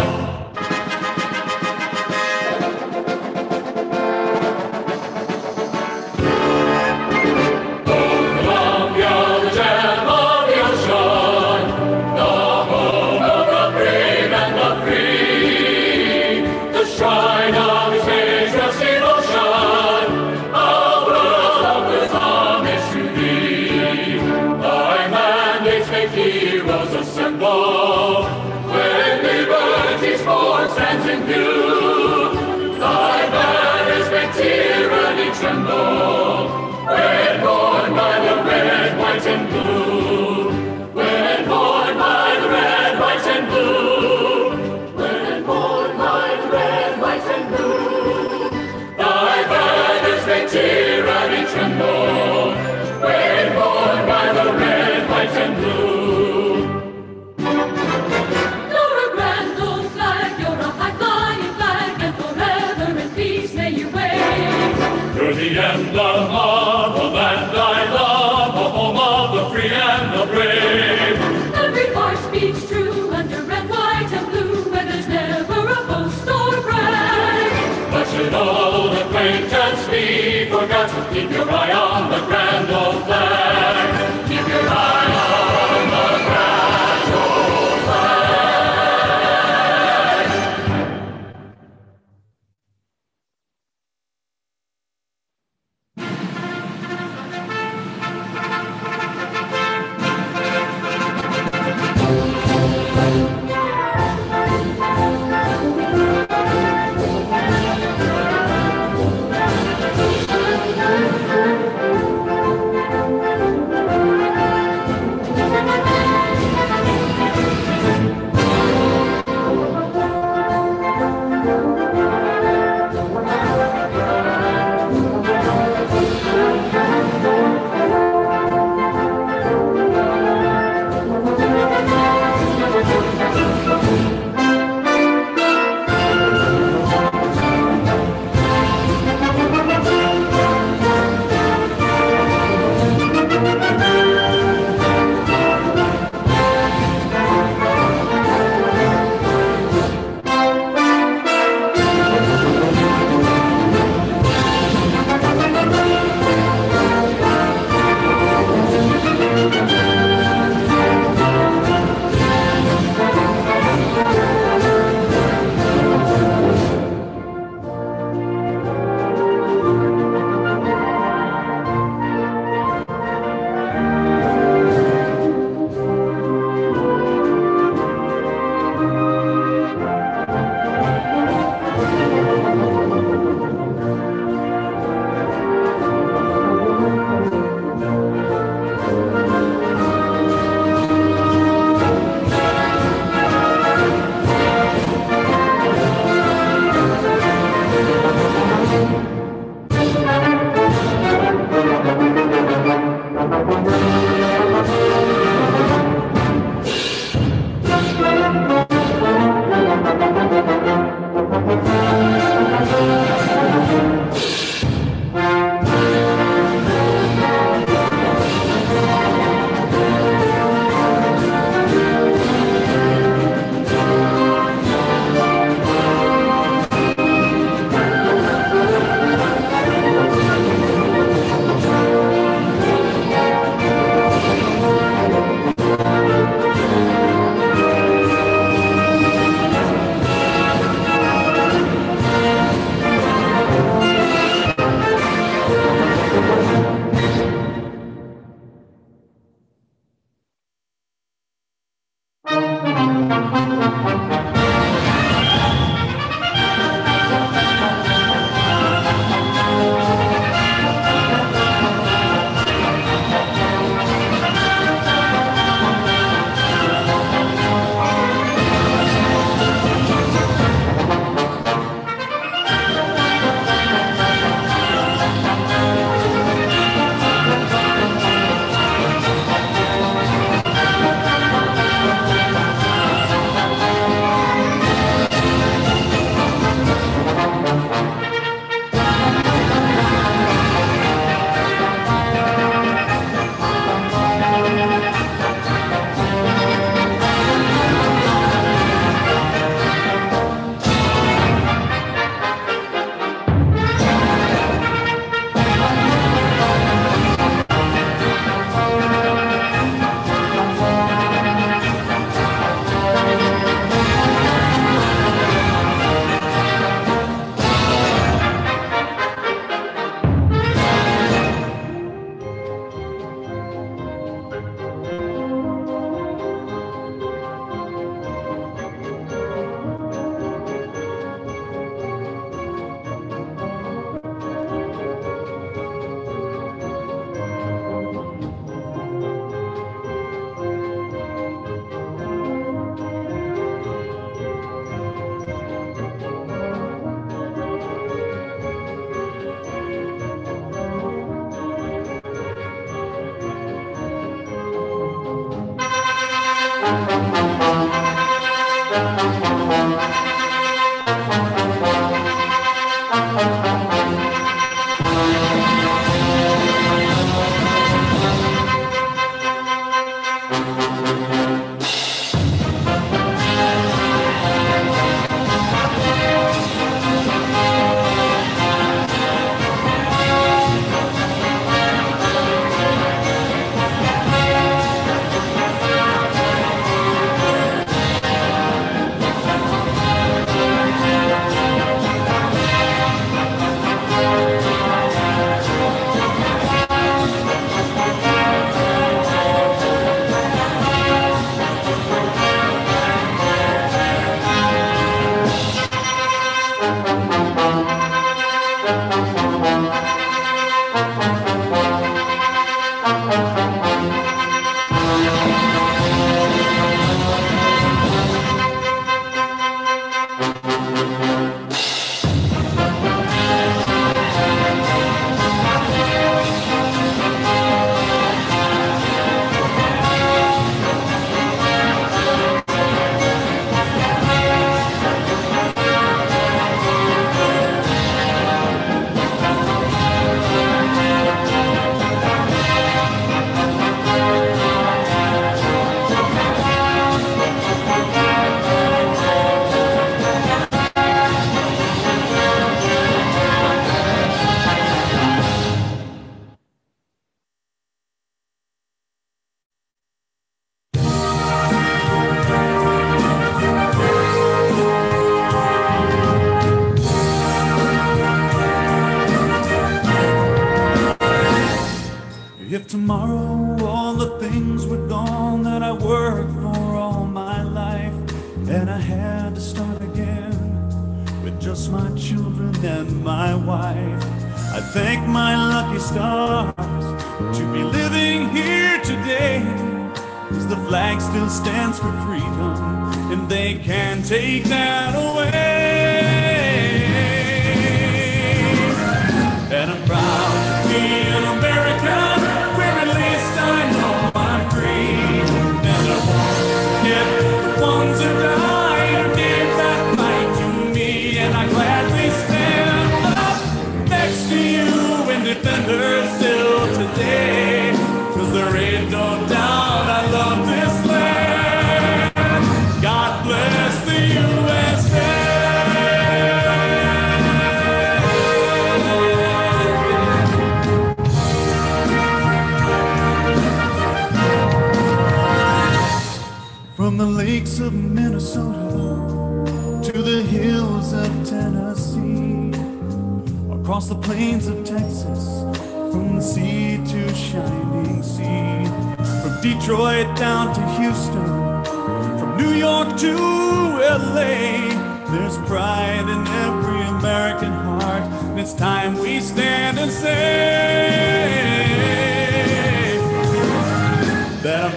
Stands in view, thy banners make tyranny tremble. When born by the red, white, and blue. When born by the red, white, and blue. When born by the red, white, and blue. Thy banners make tyranny tremble. When born by the red, white, and blue. You're the emblem of the land I love, the home of the free and the brave. Every voice speaks true under red, white, and blue, and there's never a boast or brag. But should old acquaintance be forgot, keep your eye on the grand old flag. Keep your eye on the grand old flag. If tomorrow all the things were gone that I worked for all my life, and I had to start again with just my children and my wife, I thank my lucky stars to be living here today, 'cause the flag still stands for freedom, and they can't take that away. And I'm proud to be an American, where at least I know I'm free, and I won't forget the ones who died who gave that right to me, and I gladly stand up next to you and defenders still today, 'cause there ain't no doubt I love this land. God bless the USA. From the lakes of Minnesota to the hills of Tennessee, across the plains of Texas, from the sea to shining sea, from Detroit down to Houston, from New York to LA, there's pride in every American heart, and it's time we stand and say that I'm